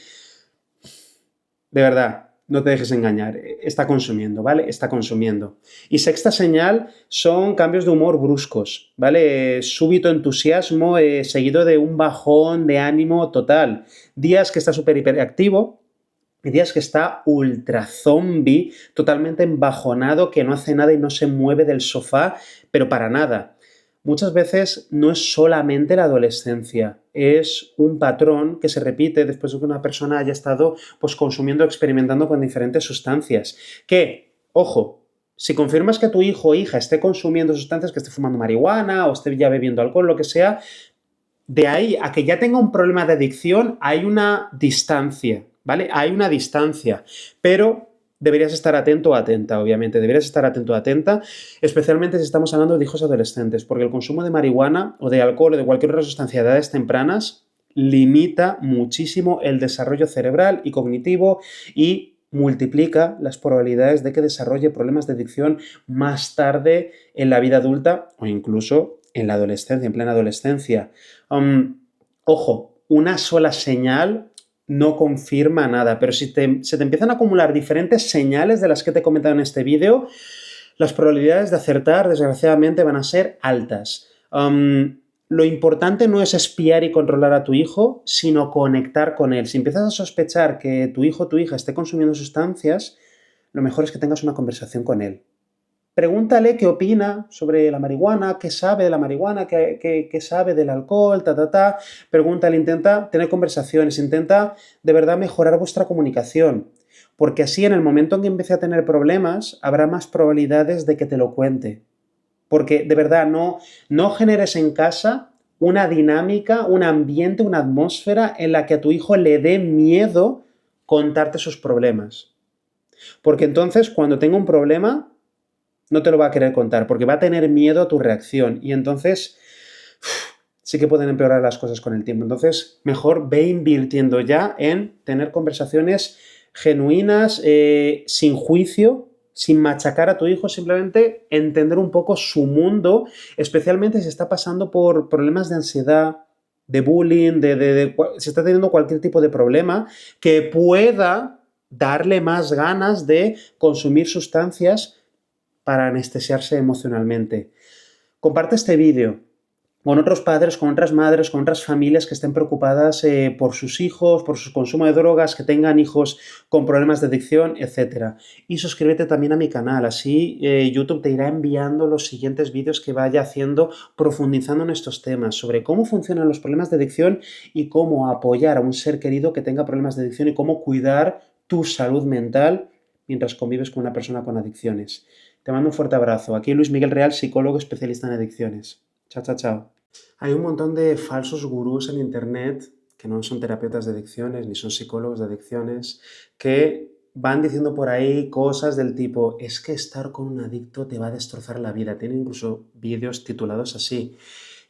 [SPEAKER 1] De verdad, no te dejes engañar. Está consumiendo, ¿vale? Está consumiendo. Y sexta señal son cambios de humor bruscos, ¿vale? Súbito entusiasmo seguido de un bajón de ánimo total. Días que está súper hiperactivo y días que está ultra zombie, totalmente embajonado, que no hace nada y no se mueve del sofá, pero para nada. Muchas veces no es solamente la adolescencia, es un patrón que se repite después de que una persona haya estado pues, consumiendo, experimentando con diferentes sustancias. Que, ojo, si confirmas que tu hijo o hija esté consumiendo sustancias, que esté fumando marihuana o esté ya bebiendo alcohol, lo que sea, de ahí a que ya tenga un problema de adicción hay una distancia, ¿vale? Hay una distancia, pero deberías estar atento o atenta, obviamente, deberías estar atento o atenta, especialmente si estamos hablando de hijos adolescentes, porque el consumo de marihuana o de alcohol o de cualquier otra sustancia de edades tempranas limita muchísimo el desarrollo cerebral y cognitivo y multiplica las probabilidades de que desarrolle problemas de adicción más tarde en la vida adulta o incluso en la adolescencia, en plena adolescencia. Ojo, una sola señal no confirma nada, pero si se te empiezan a acumular diferentes señales de las que te he comentado en este vídeo, las probabilidades de acertar, desgraciadamente, van a ser altas. Lo importante no es espiar y controlar a tu hijo, sino conectar con él. Si empiezas a sospechar que tu hijo o tu hija esté consumiendo sustancias, lo mejor es que tengas una conversación con él. Pregúntale qué opina sobre la marihuana, qué sabe de la marihuana, qué sabe del alcohol, Pregúntale, intenta tener conversaciones, intenta de verdad mejorar vuestra comunicación. Porque así en el momento en que empiece a tener problemas, habrá más probabilidades de que te lo cuente. Porque de verdad no generes en casa una dinámica, un ambiente, una atmósfera en la que a tu hijo le dé miedo contarte sus problemas. Porque entonces cuando tenga un problema, no te lo va a querer contar, porque va a tener miedo a tu reacción. Y entonces sí que pueden empeorar las cosas con el tiempo. Entonces, mejor ve invirtiendo ya en tener conversaciones genuinas, sin juicio, sin machacar a tu hijo, simplemente entender un poco su mundo, especialmente si está pasando por problemas de ansiedad, de bullying, si está teniendo cualquier tipo de problema que pueda darle más ganas de consumir sustancias para anestesiarse emocionalmente. Comparte este vídeo con otros padres, con otras madres, con otras familias que estén preocupadas por sus hijos, por su consumo de drogas, que tengan hijos con problemas de adicción, etc. Y suscríbete también a mi canal, así YouTube te irá enviando los siguientes vídeos que vaya haciendo, profundizando en estos temas, sobre cómo funcionan los problemas de adicción y cómo apoyar a un ser querido que tenga problemas de adicción y cómo cuidar tu salud mental mientras convives con una persona con adicciones. Te mando un fuerte abrazo. Aquí Luis Miguel Real, psicólogo especialista en adicciones. Chao, chao, chao. Hay un montón de falsos gurús en internet que no son terapeutas de adicciones ni son psicólogos de adicciones que van diciendo por ahí cosas del tipo es que estar con un adicto te va a destrozar la vida. Tienen incluso vídeos titulados así.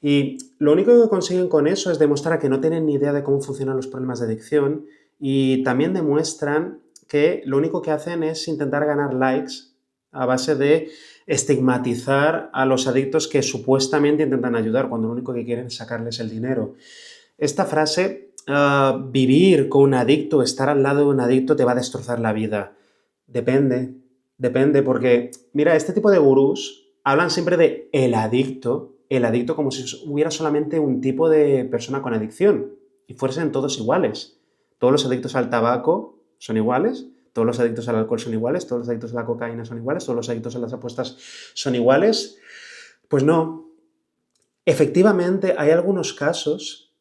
[SPEAKER 1] Y lo único que consiguen con eso es demostrar que no tienen ni idea de cómo funcionan los problemas de adicción y también demuestran que lo único que hacen es intentar ganar likes a base de estigmatizar a los adictos que supuestamente intentan ayudar, cuando lo único que quieren es sacarles el dinero. Esta frase, vivir con un adicto, estar al lado de un adicto te va a destrozar la vida. Depende, porque, mira, este tipo de gurús hablan siempre de el adicto como si hubiera solamente un tipo de persona con adicción y fuesen todos iguales. Todos los adictos al tabaco son iguales, todos los adictos al alcohol son iguales, todos los adictos a la cocaína son iguales, todos los adictos a las apuestas son iguales. Pues no. Efectivamente, hay algunos casos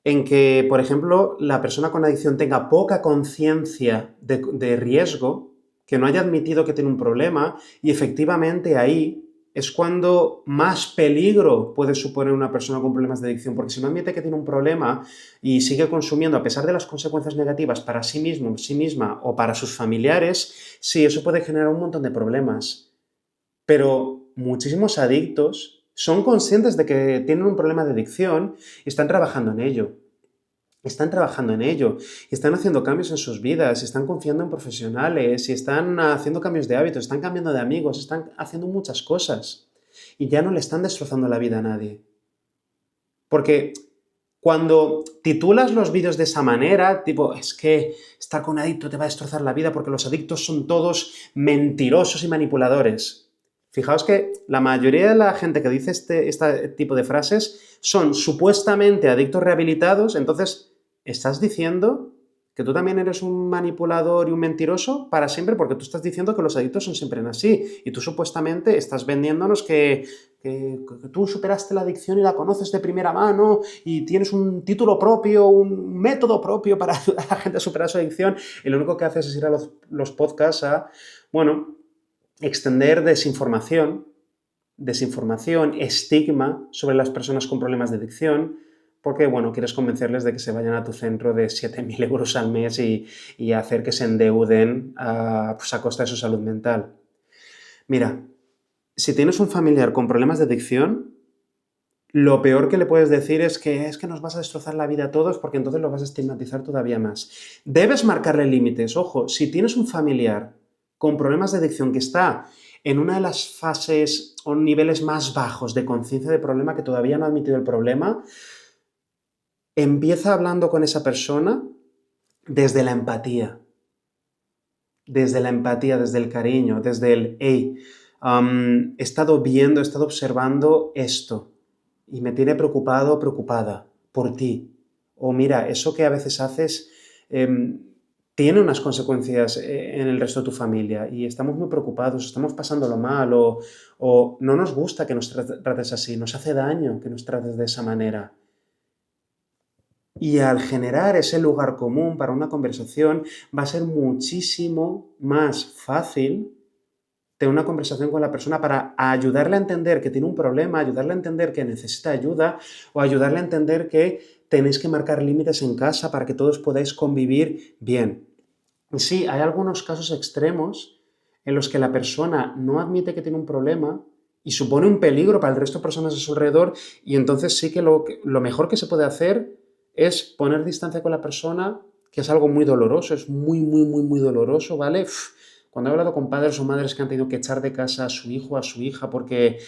[SPEAKER 1] en que, por ejemplo, la persona con adicción tenga poca conciencia de riesgo, que no haya admitido que tiene un problema, y efectivamente ahí es cuando más peligro puede suponer una persona con problemas de adicción, porque si no admite que tiene un problema y sigue consumiendo a pesar de las consecuencias negativas para sí mismo, sí misma o para sus familiares, sí, eso puede generar un montón de problemas. Pero muchísimos adictos son conscientes de que tienen un problema de adicción y están trabajando en ello. Están trabajando en ello, y están haciendo cambios en sus vidas, y están confiando en profesionales, y están haciendo cambios de hábitos, están cambiando de amigos, están haciendo muchas cosas. Y ya no le están destrozando la vida a nadie. Porque cuando titulas los vídeos de esa manera, tipo, es que estar con un adicto te va a destrozar la vida porque los adictos son todos mentirosos y manipuladores. Fijaos que la mayoría de la gente que dice este tipo de frases son supuestamente adictos rehabilitados, entonces estás diciendo que tú también eres un manipulador y un mentiroso para siempre, porque tú estás diciendo que los adictos son siempre así, y tú supuestamente estás vendiéndonos que tú superaste la adicción y la conoces de primera mano y tienes un título propio, un método propio para ayudar a la gente a superar su adicción, y lo único que haces es ir a los podcasts a, bueno, extender desinformación, estigma sobre las personas con problemas de adicción, porque, bueno, quieres convencerles de que se vayan a tu centro de 7.000 euros al mes y hacer que se endeuden pues a costa de su salud mental. Mira, si tienes un familiar con problemas de adicción, lo peor que le puedes decir es que nos vas a destrozar la vida a todos porque entonces lo vas a estigmatizar todavía más. Debes marcarle límites. Ojo, si tienes un familiar con problemas de adicción que está en una de las fases o niveles más bajos de conciencia de problema, que todavía no ha admitido el problema, empieza hablando con esa persona desde la empatía, desde el cariño, desde el, hey, he estado viendo, he estado observando esto y me tiene preocupado o preocupada por ti. O mira, eso que a veces haces tiene unas consecuencias en el resto de tu familia y estamos muy preocupados, estamos pasándolo mal o no nos gusta que nos trates así, nos hace daño que nos trates de esa manera. Y al generar ese lugar común para una conversación, va a ser muchísimo más fácil tener una conversación con la persona para ayudarle a entender que tiene un problema, ayudarle a entender que necesita ayuda o ayudarle a entender que tenéis que marcar límites en casa para que todos podáis convivir bien. Y sí, hay algunos casos extremos en los que la persona no admite que tiene un problema y supone un peligro para el resto de personas a su alrededor y entonces sí que lo mejor que se puede hacer es poner distancia con la persona, que es algo muy doloroso, es muy, muy, muy, muy doloroso, ¿vale? Cuando he hablado con padres o madres que han tenido que echar de casa a su hijo o a su hija porque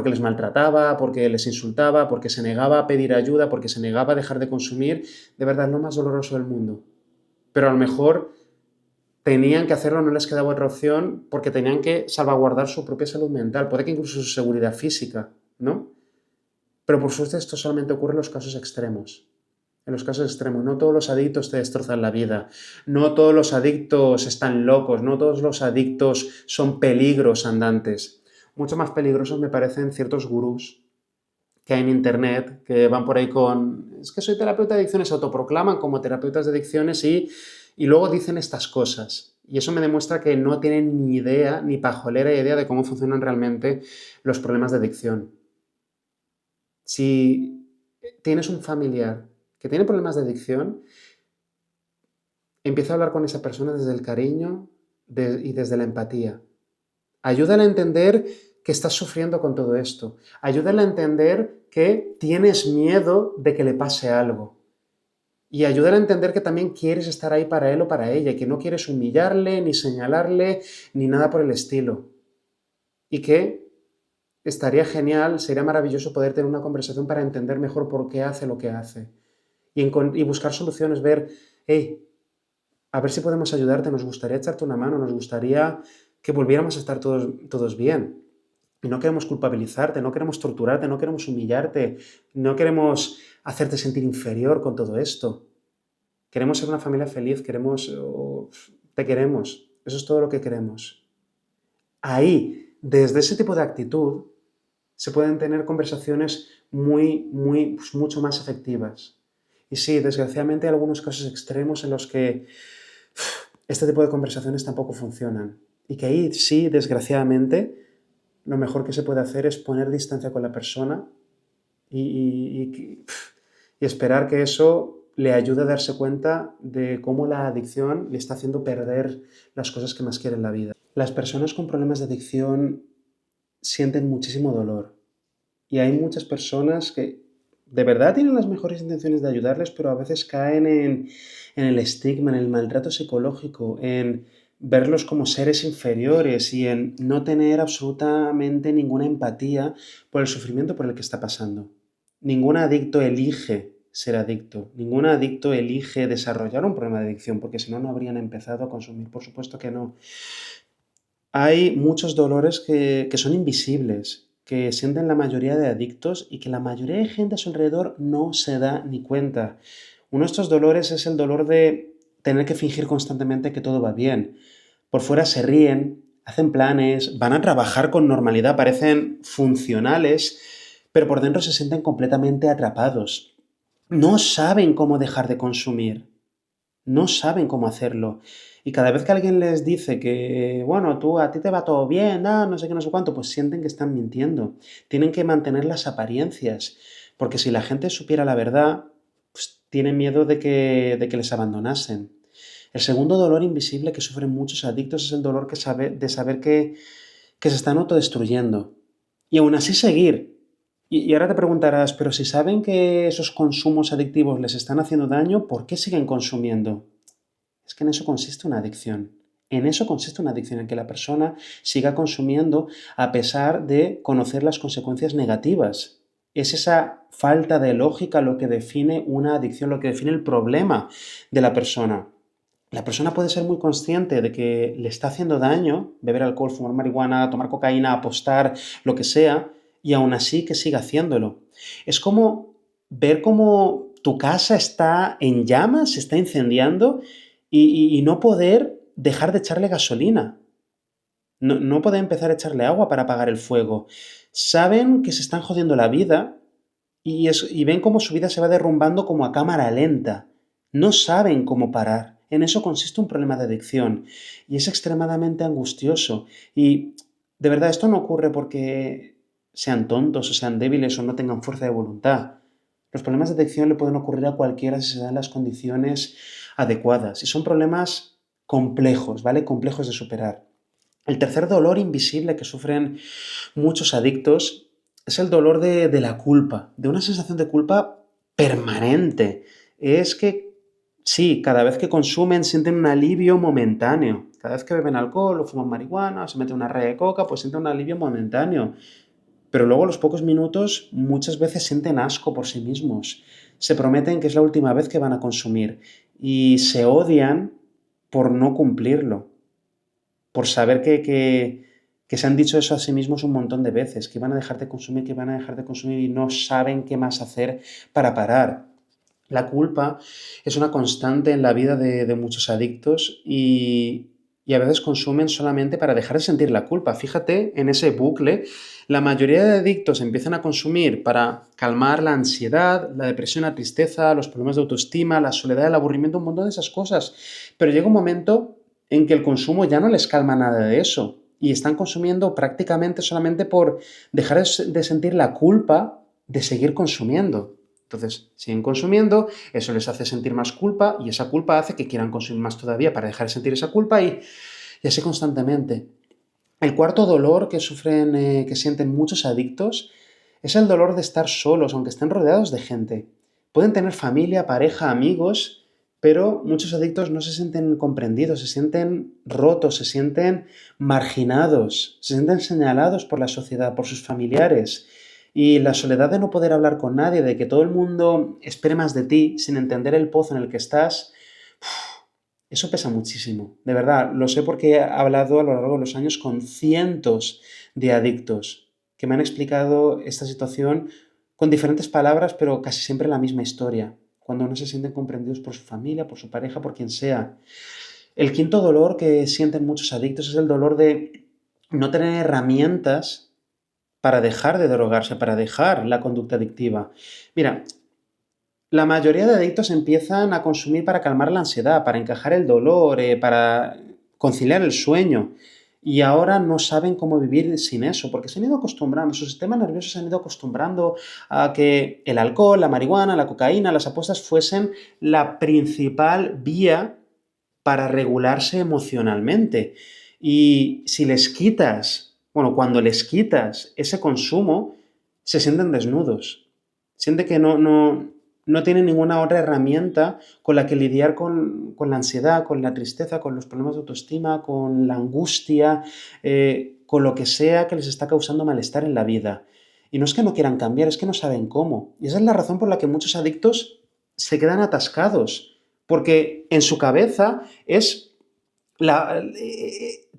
[SPEAKER 1] les maltrataba, porque les insultaba, porque se negaba a pedir ayuda, porque se negaba a dejar de consumir, de verdad es lo más doloroso del mundo. Pero a lo mejor tenían que hacerlo, no les quedaba otra opción porque tenían que salvaguardar su propia salud mental, puede que incluso su seguridad física, ¿no? Pero por suerte esto solamente ocurre en los casos extremos. En los casos extremos, no todos los adictos te destrozan la vida, no todos los adictos están locos, no todos los adictos son peligros andantes. Mucho más peligrosos me parecen ciertos gurús que hay en internet que van por ahí con, es que soy terapeuta de adicciones, se autoproclaman como terapeutas de adicciones y luego dicen estas cosas. Y eso me demuestra que no tienen ni idea, ni pajolera idea de cómo funcionan realmente los problemas de adicción. Si tienes un familiar que tiene problemas de adicción, empieza a hablar con esa persona desde el cariño y desde la empatía. Ayúdale a entender que estás sufriendo con todo esto. Ayúdale a entender que tienes miedo de que le pase algo. Y ayúdale a entender que también quieres estar ahí para él o para ella, y que no quieres humillarle, ni señalarle, ni nada por el estilo. Y que estaría genial, sería maravilloso poder tener una conversación para entender mejor por qué hace lo que hace. Y buscar soluciones, ver, hey, a ver si podemos ayudarte, nos gustaría echarte una mano, nos gustaría que volviéramos a estar todos bien. Y no queremos culpabilizarte, no queremos torturarte, no queremos humillarte, no queremos hacerte sentir inferior con todo esto. Queremos ser una familia feliz, te queremos, eso es todo lo que queremos. Ahí, desde ese tipo de actitud, se pueden tener conversaciones mucho más efectivas. Y sí, desgraciadamente hay algunos casos extremos en los que este tipo de conversaciones tampoco funcionan. Y que ahí sí, desgraciadamente, lo mejor que se puede hacer es poner distancia con la persona y esperar que eso le ayude a darse cuenta de cómo la adicción le está haciendo perder las cosas que más quiere en la vida. Las personas con problemas de adicción sienten muchísimo dolor y hay muchas personas que de verdad tienen las mejores intenciones de ayudarles, pero a veces caen en el estigma, en el maltrato psicológico, en verlos como seres inferiores y en no tener absolutamente ninguna empatía por el sufrimiento por el que está pasando. Ningún adicto elige ser adicto, ningún adicto elige desarrollar un problema de adicción, porque si no, no habrían empezado a consumir, por supuesto que no. Hay muchos dolores que son invisibles, que sienten la mayoría de adictos y que la mayoría de gente a su alrededor no se da ni cuenta. Uno de estos dolores es el dolor de tener que fingir constantemente que todo va bien. Por fuera se ríen, hacen planes, van a trabajar con normalidad, parecen funcionales, pero por dentro se sienten completamente atrapados. No saben cómo dejar de consumir, no saben cómo hacerlo. Y cada vez que alguien les dice que, bueno, a ti te va todo bien, no sé qué, no sé cuánto, pues sienten que están mintiendo. Tienen que mantener las apariencias, porque si la gente supiera la verdad, pues tienen miedo de que les abandonasen. El segundo dolor invisible que sufren muchos adictos es el dolor de saber que se están autodestruyendo. Y aún así seguir. Y ahora te preguntarás, pero si saben que esos consumos adictivos les están haciendo daño, ¿por qué siguen consumiendo? Es que en eso consiste una adicción. En eso consiste una adicción, en que la persona siga consumiendo a pesar de conocer las consecuencias negativas. Es esa falta de lógica lo que define una adicción, lo que define el problema de la persona. La persona puede ser muy consciente de que le está haciendo daño beber alcohol, fumar marihuana, tomar cocaína, apostar, lo que sea, y aún así que siga haciéndolo. Es como ver cómo tu casa está en llamas, se está incendiando y no poder dejar de echarle gasolina. No poder empezar a echarle agua para apagar el fuego. Saben que se están jodiendo la vida y ven cómo su vida se va derrumbando como a cámara lenta. No saben cómo parar. En eso consiste un problema de adicción y es extremadamente angustioso. Y de verdad, esto no ocurre porque sean tontos o sean débiles o no tengan fuerza de voluntad. Los problemas de adicción le pueden ocurrir a cualquiera si se dan las condiciones adecuadas. Y son problemas complejos, ¿vale? Complejos de superar. El tercer dolor invisible que sufren muchos adictos es el dolor de la culpa, de una sensación de culpa permanente. Es que, sí, cada vez que consumen sienten un alivio momentáneo. Cada vez que beben alcohol o fuman marihuana o se meten una raya de coca, pues sienten un alivio momentáneo. Pero luego a los pocos minutos muchas veces sienten asco por sí mismos. Se prometen que es la última vez que van a consumir y se odian por no cumplirlo, por saber que se han dicho eso a sí mismos un montón de veces, que iban a dejar de consumir, que iban a dejar de consumir y no saben qué más hacer para parar. La culpa es una constante en la vida de muchos adictos y a veces consumen solamente para dejar de sentir la culpa. Fíjate en ese bucle. La mayoría de adictos empiezan a consumir para calmar la ansiedad, la depresión, la tristeza, los problemas de autoestima, la soledad, el aburrimiento, un montón de esas cosas. Pero llega un momento en que el consumo ya no les calma nada de eso y están consumiendo prácticamente solamente por dejar de sentir la culpa de seguir consumiendo. Entonces, siguen consumiendo, eso les hace sentir más culpa y esa culpa hace que quieran consumir más todavía para dejar de sentir esa culpa y así constantemente. El cuarto dolor que sufren, que sienten muchos adictos, es el dolor de estar solos, aunque estén rodeados de gente. Pueden tener familia, pareja, amigos, pero muchos adictos no se sienten comprendidos, se sienten rotos, se sienten marginados, se sienten señalados por la sociedad, por sus familiares. Y la soledad de no poder hablar con nadie, de que todo el mundo espere más de ti, sin entender el pozo en el que estás, eso pesa muchísimo, de verdad. Lo sé porque he hablado a lo largo de los años con cientos de adictos que me han explicado esta situación con diferentes palabras, pero casi siempre la misma historia, cuando no se sienten comprendidos por su familia, por su pareja, por quien sea. El quinto dolor que sienten muchos adictos es el dolor de no tener herramientas para dejar de drogarse, para dejar la conducta adictiva. Mira, la mayoría de adictos empiezan a consumir para calmar la ansiedad, para encajar el dolor, para conciliar el sueño. Y ahora no saben cómo vivir sin eso, porque se han ido acostumbrando, su sistema nervioso se han ido acostumbrando a que el alcohol, la marihuana, la cocaína, las apuestas fuesen la principal vía para regularse emocionalmente. Y si les quitas, bueno, cuando les quitas ese consumo, se sienten desnudos. Sienten que no tienen ninguna otra herramienta con la que lidiar con la ansiedad, con la tristeza, con los problemas de autoestima, con la angustia, con lo que sea que les está causando malestar en la vida. Y no es que no quieran cambiar, es que no saben cómo. Y esa es la razón por la que muchos adictos se quedan atascados, porque en su cabeza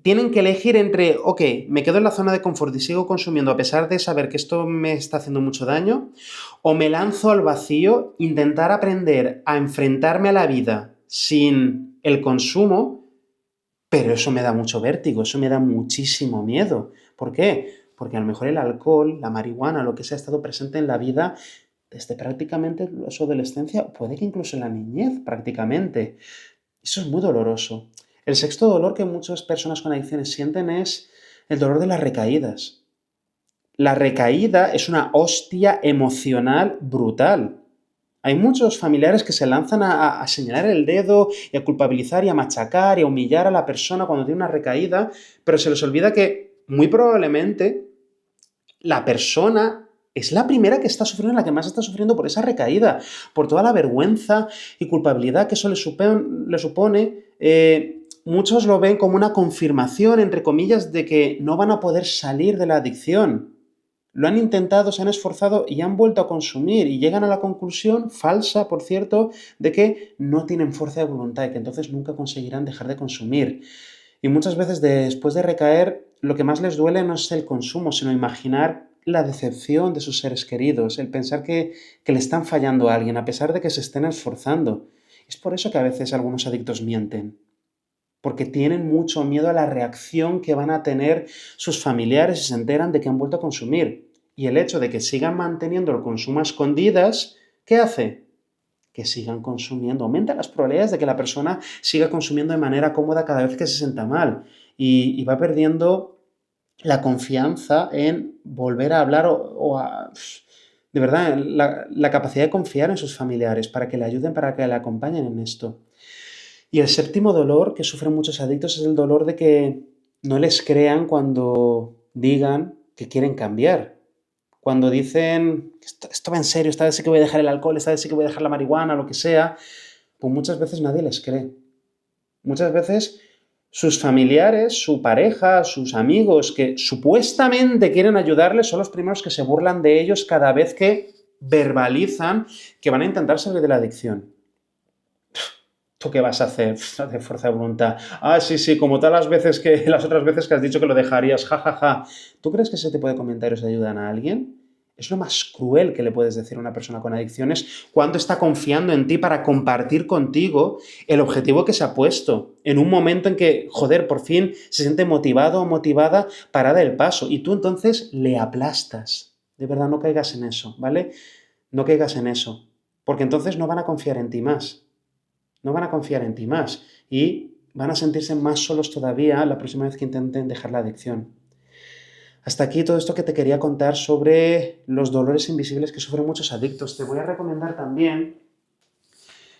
[SPEAKER 1] tienen que elegir entre, ok, me quedo en la zona de confort y sigo consumiendo a pesar de saber que esto me está haciendo mucho daño, o me lanzo al vacío, intentar aprender a enfrentarme a la vida sin el consumo, pero eso me da mucho vértigo, eso me da muchísimo miedo. ¿Por qué? Porque a lo mejor el alcohol, la marihuana, lo que sea, ha estado presente en la vida desde prácticamente su adolescencia, puede que incluso en la niñez prácticamente. Eso es muy doloroso. El sexto dolor que muchas personas con adicciones sienten es el dolor de las recaídas. la recaída es una hostia emocional brutal. Hay muchos familiares que se lanzan a señalar el dedo y a culpabilizar y a machacar y a humillar a la persona cuando tiene una recaída, pero se les olvida que muy probablemente la persona es la primera que está sufriendo, la que más está sufriendo por esa recaída, por toda la vergüenza y culpabilidad que eso le supone. Muchos lo ven como una confirmación, entre comillas, de que no van a poder salir de la adicción. Lo han intentado, se han esforzado y han vuelto a consumir y llegan a la conclusión, falsa por cierto, de que no tienen fuerza de voluntad y que entonces nunca conseguirán dejar de consumir. Y muchas veces después de recaer, lo que más les duele no es el consumo, sino imaginar la decepción de sus seres queridos, el pensar que le están fallando a alguien a pesar de que se estén esforzando. Es por eso que a veces algunos adictos mienten, porque tienen mucho miedo a la reacción que van a tener sus familiares si se enteran de que han vuelto a consumir. Y el hecho de que sigan manteniendo el consumo a escondidas, ¿qué hace? Que sigan consumiendo. Aumenta las probabilidades de que la persona siga consumiendo de manera cómoda cada vez que se sienta mal. Y va perdiendo la confianza en volver a hablar de verdad, la capacidad de confiar en sus familiares para que le ayuden, para que le acompañen en esto. Y el séptimo dolor que sufren muchos adictos es el dolor de que no les crean cuando digan que quieren cambiar. Cuando dicen, esto va en serio, esta vez sí que voy a dejar el alcohol, esta vez sí que voy a dejar la marihuana, lo que sea, pues muchas veces nadie les cree. Muchas veces sus familiares, su pareja, sus amigos que supuestamente quieren ayudarles son los primeros que se burlan de ellos cada vez que verbalizan que van a intentar salir de la adicción. ¿Tú qué vas a hacer? De fuerza de voluntad. Ah, sí, sí, como todas las otras veces que has dicho que lo dejarías, jajaja. Ja, ja. ¿Tú crees que ese tipo de comentarios ayudan a alguien? Es lo más cruel que le puedes decir a una persona con adicciones cuando está confiando en ti para compartir contigo el objetivo que se ha puesto. En un momento en que, joder, por fin se siente motivado o motivada para dar el paso. Y tú entonces le aplastas. De verdad, no caigas en eso, ¿vale? No caigas en eso. Porque entonces no van a confiar en ti más. No van a confiar en ti más y van a sentirse más solos todavía la próxima vez que intenten dejar la adicción. Hasta aquí todo esto que te quería contar sobre los dolores invisibles que sufren muchos adictos. Te voy a recomendar también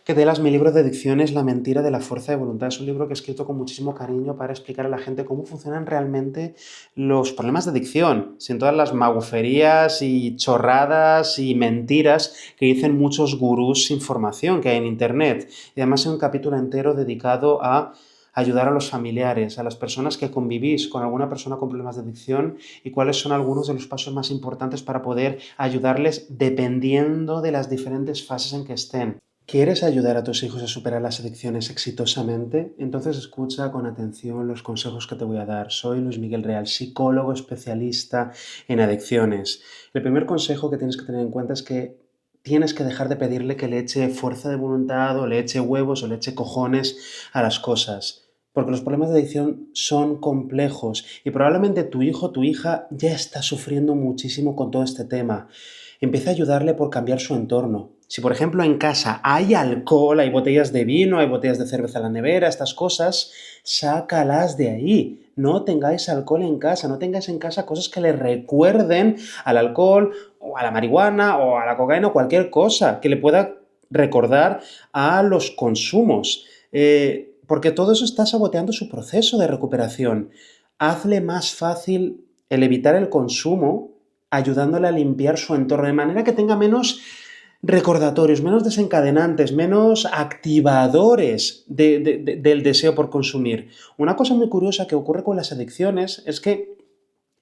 [SPEAKER 1] que te leas mi libro de adicciones, La mentira de la fuerza de voluntad. Es un libro que he escrito con muchísimo cariño para explicar a la gente cómo funcionan realmente los problemas de adicción, sin todas las maguferías y chorradas y mentiras que dicen muchos gurús sin formación que hay en internet. Y además hay un capítulo entero dedicado a ayudar a los familiares, a las personas que convivís con alguna persona con problemas de adicción y cuáles son algunos de los pasos más importantes para poder ayudarles dependiendo de las diferentes fases en que estén. ¿Quieres ayudar a tus hijos a superar las adicciones exitosamente? Entonces escucha con atención los consejos que te voy a dar. Soy Luis Miguel Real, psicólogo especialista en adicciones. El primer consejo que tienes que tener en cuenta es que tienes que dejar de pedirle que le eche fuerza de voluntad o le eche huevos o le eche cojones a las cosas. Porque los problemas de adicción son complejos y probablemente tu hijo o tu hija ya está sufriendo muchísimo con todo este tema. Empieza a ayudarle por cambiar su entorno. Si, por ejemplo, en casa hay alcohol, hay botellas de vino, hay botellas de cerveza en la nevera, estas cosas, sácalas de ahí. No tengáis alcohol en casa, no tengáis en casa cosas que le recuerden al alcohol o a la marihuana o a la cocaína o cualquier cosa que le pueda recordar a los consumos. Porque todo eso está saboteando su proceso de recuperación. Hazle más fácil el evitar el consumo ayudándole a limpiar su entorno, de manera que tenga menos recordatorios, menos desencadenantes, menos activadores del deseo por consumir. Una cosa muy curiosa que ocurre con las adicciones es que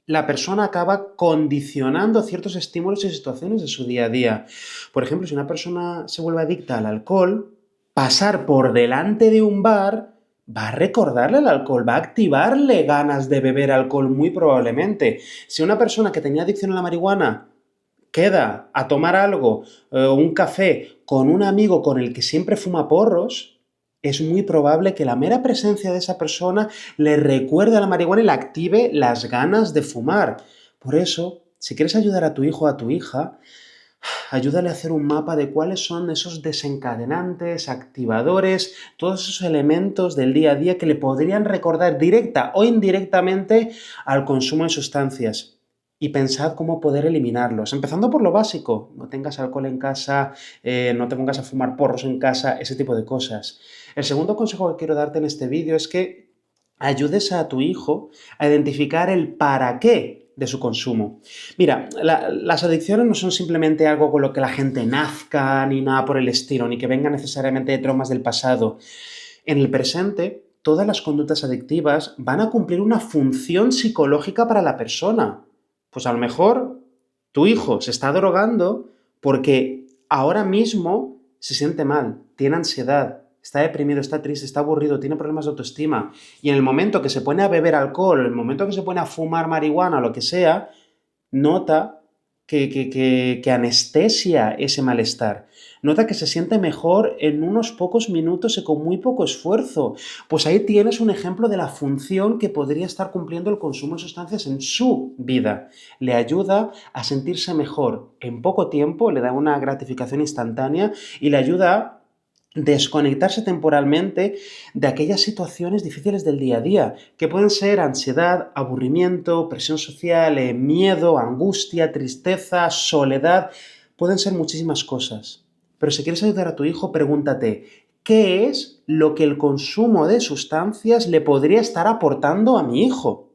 [SPEAKER 1] la persona acaba condicionando ciertos estímulos y situaciones de su día a día. Por ejemplo, si una persona se vuelve adicta al alcohol, pasar por delante de un bar va a recordarle el alcohol, va a activarle ganas de beber alcohol muy probablemente. Si una persona que tenía adicción a la marihuana queda a tomar algo, un café, con un amigo con el que siempre fuma porros, es muy probable que la mera presencia de esa persona le recuerde a la marihuana y le active las ganas de fumar. Por eso, si quieres ayudar a tu hijo o a tu hija, ayúdale a hacer un mapa de cuáles son esos desencadenantes, activadores, todos esos elementos del día a día que le podrían recordar directa o indirectamente al consumo de sustancias. y pensad cómo poder eliminarlos, empezando por lo básico. No tengas alcohol en casa, no te pongas a fumar porros en casa, ese tipo de cosas. El segundo consejo que quiero darte en este vídeo es que ayudes a tu hijo a identificar el para qué de su consumo. Mira, las adicciones no son simplemente algo con lo que la gente nazca, ni nada por el estilo, ni que venga necesariamente de traumas del pasado. En el presente, todas las conductas adictivas van a cumplir una función psicológica para la persona. Pues a lo mejor tu hijo se está drogando porque ahora mismo se siente mal, tiene ansiedad, está deprimido, está triste, está aburrido, tiene problemas de autoestima. Y en el momento que se pone a beber alcohol, en el momento que se pone a fumar marihuana o lo que sea, nota que anestesia ese malestar. Nota que se siente mejor en unos pocos minutos y con muy poco esfuerzo. Pues ahí tienes un ejemplo de la función que podría estar cumpliendo el consumo de sustancias en su vida. Le ayuda a sentirse mejor en poco tiempo, le da una gratificación instantánea y le ayuda a desconectarse temporalmente de aquellas situaciones difíciles del día a día, que pueden ser ansiedad, aburrimiento, presión social, miedo, angustia, tristeza, soledad, pueden ser muchísimas cosas. Pero si quieres ayudar a tu hijo, pregúntate, ¿qué es lo que el consumo de sustancias le podría estar aportando a mi hijo?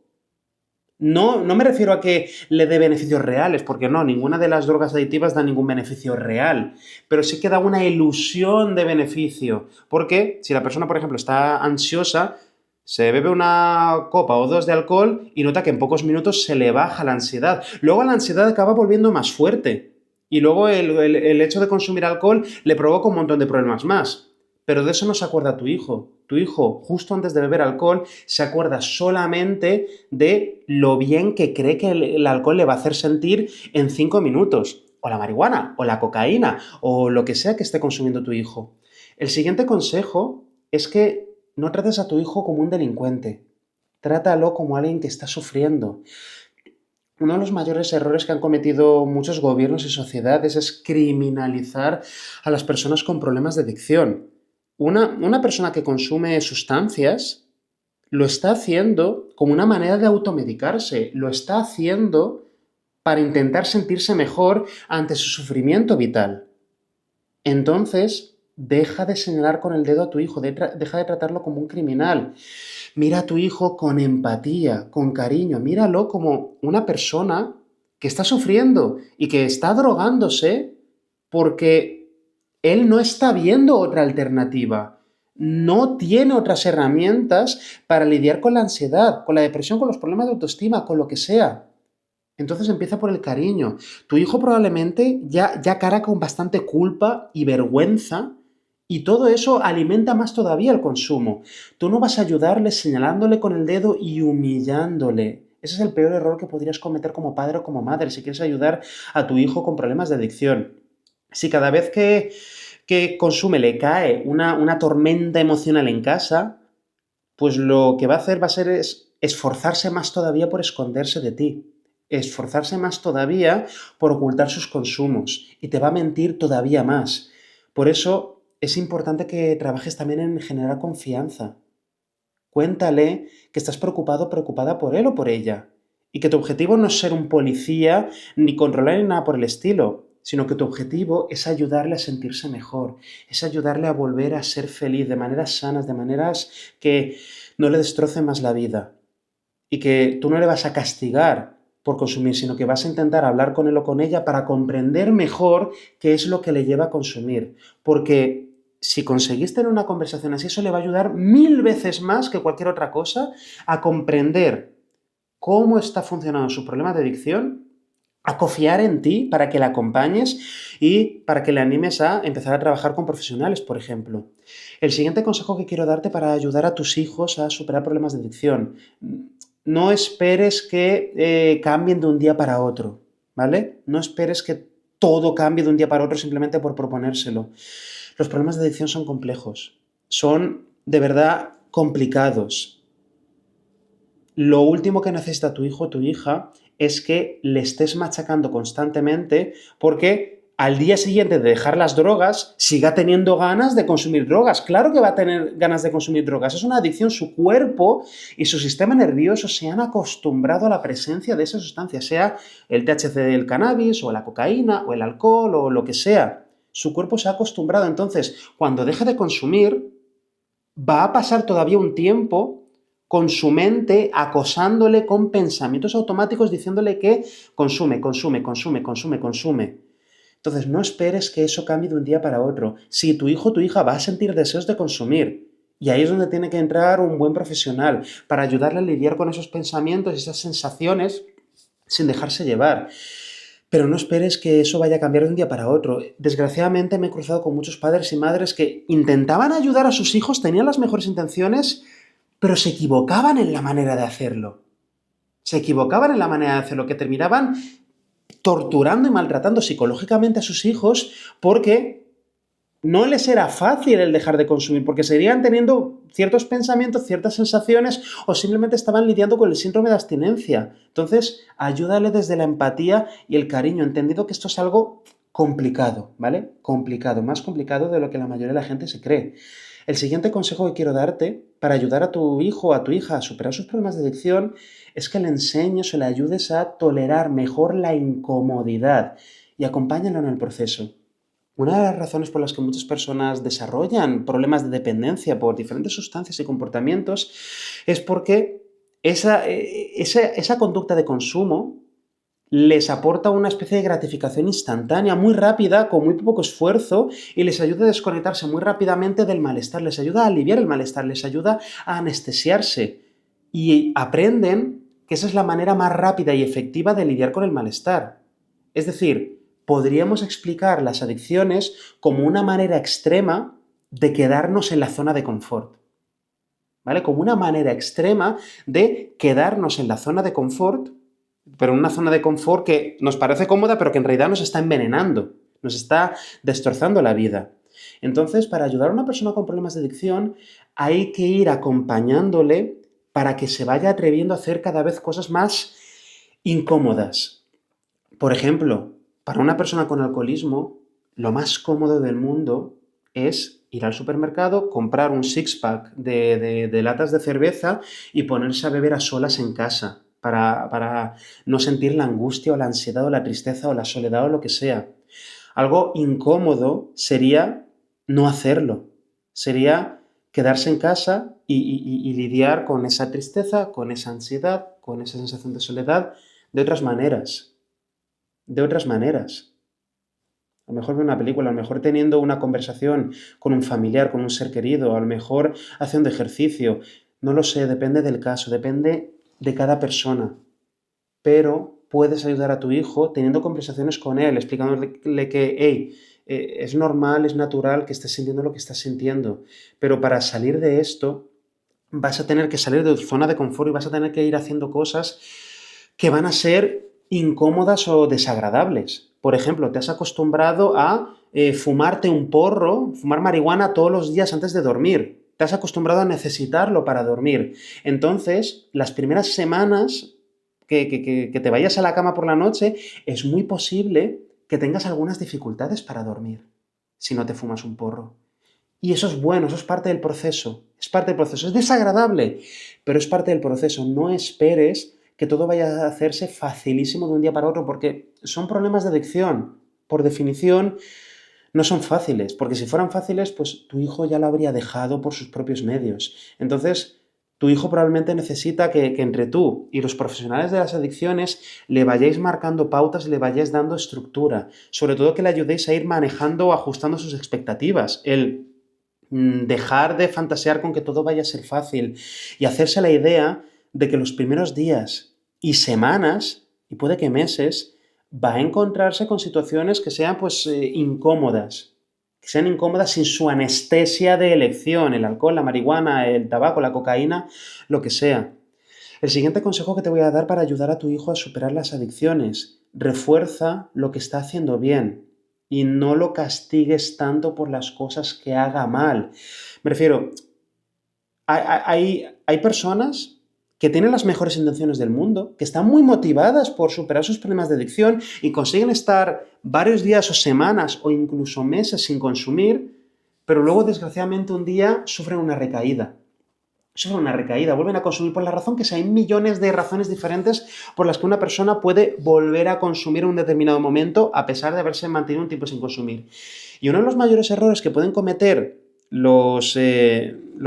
[SPEAKER 1] No me refiero a que le dé beneficios reales, porque no, ninguna de las drogas adictivas da ningún beneficio real, pero sí que da una ilusión de beneficio, porque si la persona, por ejemplo, está ansiosa, se bebe una copa o dos de alcohol y nota que en pocos minutos se le baja la ansiedad. Luego la ansiedad acaba volviendo más fuerte y luego el hecho de consumir alcohol le provoca un montón de problemas más. Pero de eso no se acuerda tu hijo. Tu hijo, justo antes de beber alcohol, se acuerda solamente de lo bien que cree que el alcohol le va a hacer sentir en 5 minutos. O la marihuana, o la cocaína, o lo que sea que esté consumiendo tu hijo. El siguiente consejo es que no trates a tu hijo como un delincuente. Trátalo como alguien que está sufriendo. Uno de los mayores errores que han cometido muchos gobiernos y sociedades es criminalizar a las personas con problemas de adicción. Una persona que consume sustancias lo está haciendo como una manera de automedicarse, lo está haciendo para intentar sentirse mejor ante su sufrimiento vital. Entonces, deja de señalar con el dedo a tu hijo, deja de tratarlo como un criminal. Mira a tu hijo con empatía, con cariño, míralo como una persona que está sufriendo y que está drogándose porque él no está viendo otra alternativa, no tiene otras herramientas para lidiar con la ansiedad, con la depresión, con los problemas de autoestima, con lo que sea. Entonces empieza por el cariño. Tu hijo probablemente ya carga con bastante culpa y vergüenza y todo eso alimenta más todavía el consumo. Tú no vas a ayudarle señalándole con el dedo y humillándole. Ese es el peor error que podrías cometer como padre o como madre si quieres ayudar a tu hijo con problemas de adicción. Si cada vez que consume le cae una tormenta emocional en casa, pues lo que va a hacer va a ser esforzarse más todavía por esconderse de ti, esforzarse más todavía por ocultar sus consumos y te va a mentir todavía más. Por eso es importante que trabajes también en generar confianza. Cuéntale que estás preocupado o preocupada por él o por ella y que tu objetivo no es ser un policía ni controlar ni nada por el estilo, sino que tu objetivo es ayudarle a sentirse mejor, es ayudarle a volver a ser feliz de maneras sanas, de maneras que no le destrocen más la vida y que tú no le vas a castigar por consumir, sino que vas a intentar hablar con él o con ella para comprender mejor qué es lo que le lleva a consumir. Porque si conseguís tener una conversación así, eso le va a ayudar 1000 veces más que cualquier otra cosa a comprender cómo está funcionando su problema de adicción, a confiar en ti para que le acompañes y para que le animes a empezar a trabajar con profesionales, por ejemplo. El siguiente consejo que quiero darte para ayudar a tus hijos a superar problemas de adicción: no esperes que cambien de un día para otro, ¿vale? No esperes que todo cambie de un día para otro simplemente por proponérselo. Los problemas de adicción son complejos, son de verdad complicados. Lo último que necesita tu hijo o tu hija es que le estés machacando constantemente porque al día siguiente de dejar las drogas, siga teniendo ganas de consumir drogas. Claro que va a tener ganas de consumir drogas. Es una adicción. Su cuerpo y su sistema nervioso se han acostumbrado a la presencia de esa sustancia, sea el THC del cannabis, o la cocaína, o el alcohol, o lo que sea. Su cuerpo se ha acostumbrado. Entonces, cuando deja de consumir, va a pasar todavía un tiempo con su mente acosándole con pensamientos automáticos diciéndole que consume, consume, consume, consume, consume. Entonces, no esperes que eso cambie de un día para otro. Si tu hijo o tu hija va a sentir deseos de consumir, y ahí es donde tiene que entrar un buen profesional para ayudarle a lidiar con esos pensamientos y esas sensaciones sin dejarse llevar. Pero no esperes que eso vaya a cambiar de un día para otro. Desgraciadamente me he cruzado con muchos padres y madres que intentaban ayudar a sus hijos, tenían las mejores intenciones, pero se equivocaban en la manera de hacerlo. Se equivocaban en la manera de hacerlo, que terminaban torturando y maltratando psicológicamente a sus hijos porque no les era fácil el dejar de consumir, porque seguían teniendo ciertos pensamientos, ciertas sensaciones, o simplemente estaban lidiando con el síndrome de abstinencia. Entonces, ayúdale desde la empatía y el cariño, entendido que esto es algo complicado, ¿vale? Complicado, más complicado de lo que la mayoría de la gente se cree. El siguiente consejo que quiero darte para ayudar a tu hijo o a tu hija a superar sus problemas de adicción es que le enseñes o le ayudes a tolerar mejor la incomodidad y acompáñalo en el proceso. Una de las razones por las que muchas personas desarrollan problemas de dependencia por diferentes sustancias y comportamientos es porque esa conducta de consumo les aporta una especie de gratificación instantánea, muy rápida, con muy poco esfuerzo, y les ayuda a desconectarse muy rápidamente del malestar, les ayuda a aliviar el malestar, les ayuda a anestesiarse. Y aprenden que esa es la manera más rápida y efectiva de lidiar con el malestar. Es decir, podríamos explicar las adicciones como una manera extrema de quedarnos en la zona de confort. ¿Vale? Como una manera extrema de quedarnos en la zona de confort, pero en una zona de confort que nos parece cómoda, pero que en realidad nos está envenenando, nos está destrozando la vida. Entonces, para ayudar a una persona con problemas de adicción, hay que ir acompañándole para que se vaya atreviendo a hacer cada vez cosas más incómodas. Por ejemplo, para una persona con alcoholismo, lo más cómodo del mundo es ir al supermercado, comprar un six-pack de latas de cerveza y ponerse a beber a solas en casa para no sentir la angustia o la ansiedad o la tristeza o la soledad o lo que sea. Algo incómodo sería no hacerlo. Sería quedarse en casa y lidiar con esa tristeza, con esa ansiedad, con esa sensación de soledad de otras maneras. De otras maneras. A lo mejor ver una película, a lo mejor teniendo una conversación con un familiar, con un ser querido, a lo mejor haciendo ejercicio. No lo sé, depende del caso, depende de cada persona. Pero puedes ayudar a tu hijo teniendo conversaciones con él, explicándole que, hey, es normal, es natural que estés sintiendo lo que estás sintiendo. Pero para salir de esto, vas a tener que salir de tu zona de confort y vas a tener que ir haciendo cosas que van a ser incómodas o desagradables. Por ejemplo, te has acostumbrado a fumarte un porro, fumar marihuana todos los días antes de dormir. Te has acostumbrado a necesitarlo para dormir. Entonces, las primeras semanas que te vayas a la cama por la noche, es muy posible que tengas algunas dificultades para dormir si no te fumas un porro. Y eso es bueno, eso es parte del proceso. Es parte del proceso. Es desagradable, pero es parte del proceso. No esperes que todo vaya a hacerse facilísimo de un día para otro, porque son problemas de adicción. Por definición, no son fáciles, porque si fueran fáciles, pues tu hijo ya lo habría dejado por sus propios medios. Entonces, tu hijo probablemente necesita que entre tú y los profesionales de las adicciones le vayáis marcando pautas y le vayáis dando estructura. Sobre todo que le ayudéis a ir manejando o ajustando sus expectativas. El dejar de fantasear con que todo vaya a ser fácil y hacerse la idea de que los primeros días y semanas, y puede que meses, va a encontrarse con situaciones que sean pues incómodas, que sean incómodas sin su anestesia de elección, el alcohol, la marihuana, el tabaco, la cocaína, lo que sea. El siguiente consejo que te voy a dar para ayudar a tu hijo a superar las adicciones: refuerza lo que está haciendo bien y no lo castigues tanto por las cosas que haga mal. Me refiero, hay personas que tienen las mejores intenciones del mundo, que están muy motivadas por superar sus problemas de adicción y consiguen estar varios días o semanas o incluso meses sin consumir, pero luego desgraciadamente un día sufren una recaída. Sufren una recaída, vuelven a consumir por la razón que sea. Hay millones de razones diferentes por las que una persona puede volver a consumir en un determinado momento a pesar de haberse mantenido un tiempo sin consumir. Y uno de los mayores errores que pueden cometer los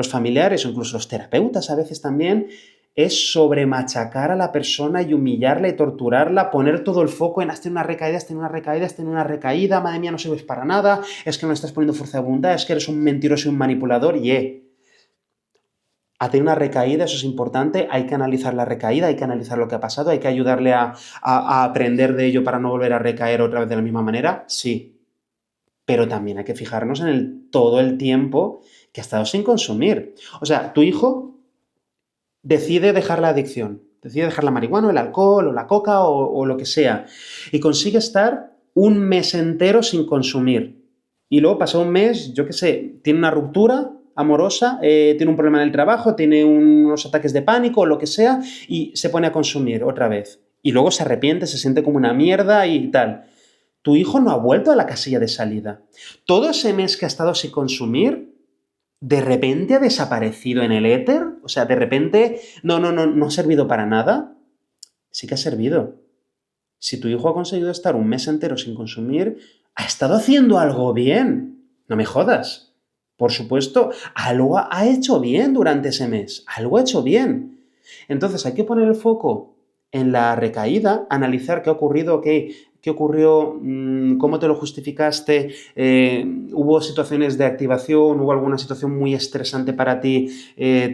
[SPEAKER 1] familiares o incluso los terapeutas a veces también es sobremachacar a la persona y humillarla y torturarla, poner todo el foco en has tenido una recaída, has tenido una recaída, has tenido una recaída, madre mía, no sirves para nada, es que no estás poniendo fuerza de voluntad, es que eres un mentiroso y un manipulador, ha tenido una recaída, eso es importante, hay que analizar la recaída, hay que analizar lo que ha pasado, hay que ayudarle a aprender de ello para no volver a recaer otra vez de la misma manera, sí, pero también hay que fijarnos en todo el tiempo que ha estado sin consumir. O sea, tu hijo decide dejar la adicción, decide dejar la marihuana, o el alcohol, o la coca, o lo que sea, y consigue estar un mes entero sin consumir. Y luego pasa un mes, yo qué sé, tiene una ruptura amorosa, tiene un problema en el trabajo, tiene unos ataques de pánico, o lo que sea, y se pone a consumir otra vez. Y luego se arrepiente, se siente como una mierda y tal. Tu hijo no ha vuelto a la casilla de salida. Todo ese mes que ha estado sin consumir, de repente ha desaparecido en el éter, o sea, de repente no ha servido para nada. Sí que ha servido. Si tu hijo ha conseguido estar un mes entero sin consumir, ha estado haciendo algo bien. No me jodas. Por supuesto, algo ha hecho bien durante ese mes, algo ha hecho bien. Entonces hay que poner el foco en la recaída, analizar qué ha ocurrido, qué ocurrió, cómo te lo justificaste, hubo situaciones de activación, hubo alguna situación muy estresante para ti,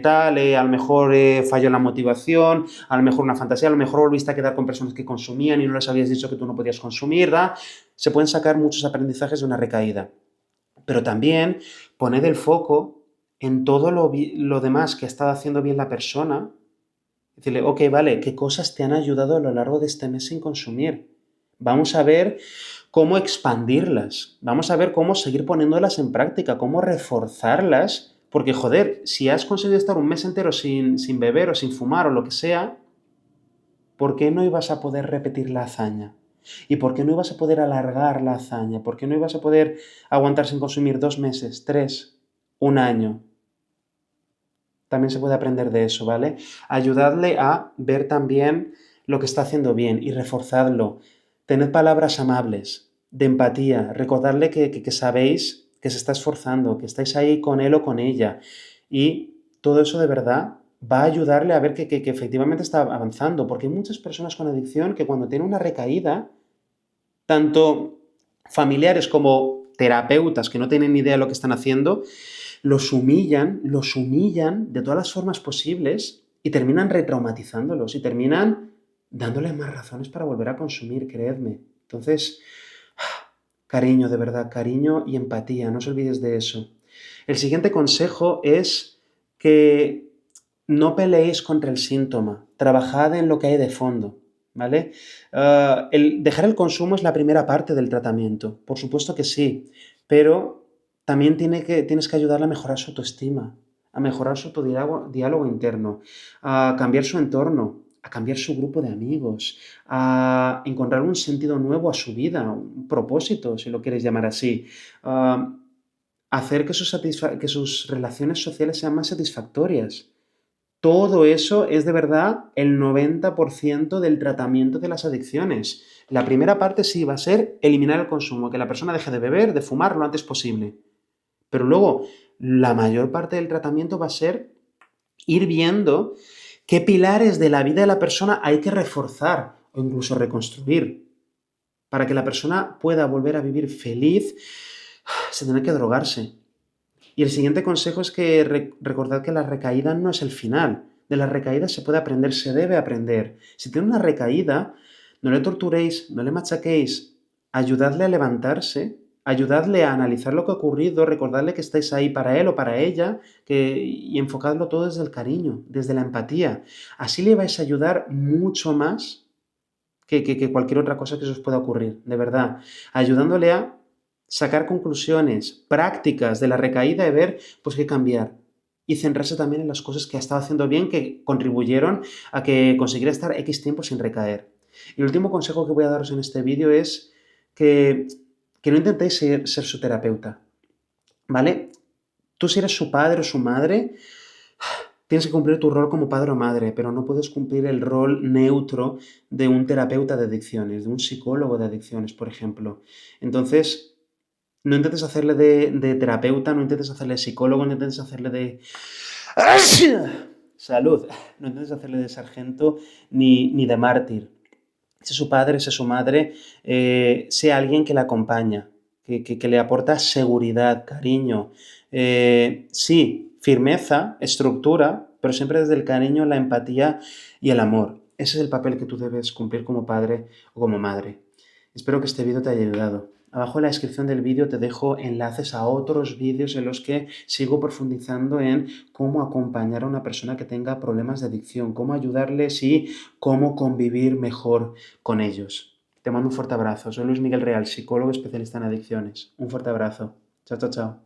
[SPEAKER 1] a lo mejor falló la motivación, a lo mejor una fantasía, a lo mejor volviste a quedar con personas que consumían y no les habías dicho que tú no podías consumir, ¿verdad? Se pueden sacar muchos aprendizajes de una recaída. Pero también poned el foco en todo lo demás que ha estado haciendo bien la persona. Decirle, ok, vale, ¿qué cosas te han ayudado a lo largo de este mes sin consumir? Vamos a ver cómo expandirlas, vamos a ver cómo seguir poniéndolas en práctica, cómo reforzarlas, porque joder, si has conseguido estar un mes entero sin beber o sin fumar o lo que sea, ¿por qué no ibas a poder repetir la hazaña? ¿Y por qué no ibas a poder alargar la hazaña? ¿Por qué no ibas a poder aguantar sin consumir 2 meses, 3, un año? También se puede aprender de eso, ¿vale? Ayudadle a ver también lo que está haciendo bien y reforzadlo. Tened palabras amables, de empatía, recordadle que sabéis que se está esforzando, que estáis ahí con él o con ella. Y todo eso de verdad va a ayudarle a ver que efectivamente está avanzando, porque hay muchas personas con adicción que cuando tienen una recaída, tanto familiares como terapeutas que no tienen ni idea de lo que están haciendo, los humillan de todas las formas posibles y terminan retraumatizándolos y terminan dándoles más razones para volver a consumir, creedme. Entonces, cariño, de verdad, cariño y empatía, no os olvidéis de eso. El siguiente consejo es que no peleéis contra el síntoma, trabajad en lo que hay de fondo, ¿vale? Dejar el consumo es la primera parte del tratamiento, por supuesto que sí, pero también tienes que ayudarle a mejorar su autoestima, a mejorar su diálogo interno, a cambiar su entorno, a cambiar su grupo de amigos, a encontrar un sentido nuevo a su vida, un propósito, si lo quieres llamar así, hacer que sus relaciones sociales sean más satisfactorias. Todo eso es de verdad el 90% del tratamiento de las adicciones. La primera parte sí va a ser eliminar el consumo, que la persona deje de beber, de fumar lo antes posible. Pero luego, la mayor parte del tratamiento va a ser ir viendo qué pilares de la vida de la persona hay que reforzar o incluso reconstruir para que la persona pueda volver a vivir feliz sin tener que drogarse. Y el siguiente consejo es que recordad que la recaída no es el final. De las recaídas se puede aprender, se debe aprender. Si tiene una recaída, no le torturéis, no le machaquéis, ayudadle a levantarse, ayudadle a analizar lo que ha ocurrido, recordadle que estáis ahí para él o para ella y enfocadlo todo desde el cariño, desde la empatía. Así le vais a ayudar mucho más que cualquier otra cosa que se os pueda ocurrir, de verdad. Ayudándole a sacar conclusiones prácticas de la recaída y ver, pues, qué cambiar. y centrarse también en las cosas que ha estado haciendo bien, que contribuyeron a que consiguiera estar X tiempo sin recaer. Y el último consejo que voy a daros en este vídeo es que, que no intentéis ser su terapeuta, ¿vale? Tú si eres su padre o su madre, tienes que cumplir tu rol como padre o madre, pero no puedes cumplir el rol neutro de un terapeuta de adicciones, de un psicólogo de adicciones, por ejemplo. Entonces, no intentes hacerle de terapeuta, no intentes hacerle de psicólogo, no intentes hacerle de... Salud. No intentes hacerle de sargento ni de mártir. Sea su padre, sea su madre, sea alguien que la acompaña, que le aporta seguridad, cariño. Sí, firmeza, estructura, pero siempre desde el cariño, la empatía y el amor. Ese es el papel que tú debes cumplir como padre o como madre. Espero que este vídeo te haya ayudado. Abajo en la descripción del vídeo te dejo enlaces a otros vídeos en los que sigo profundizando en cómo acompañar a una persona que tenga problemas de adicción, cómo ayudarles y cómo convivir mejor con ellos. Te mando un fuerte abrazo. Soy Luis Miguel Real, psicólogo especialista en adicciones. Un fuerte abrazo. Chao, chao, chao.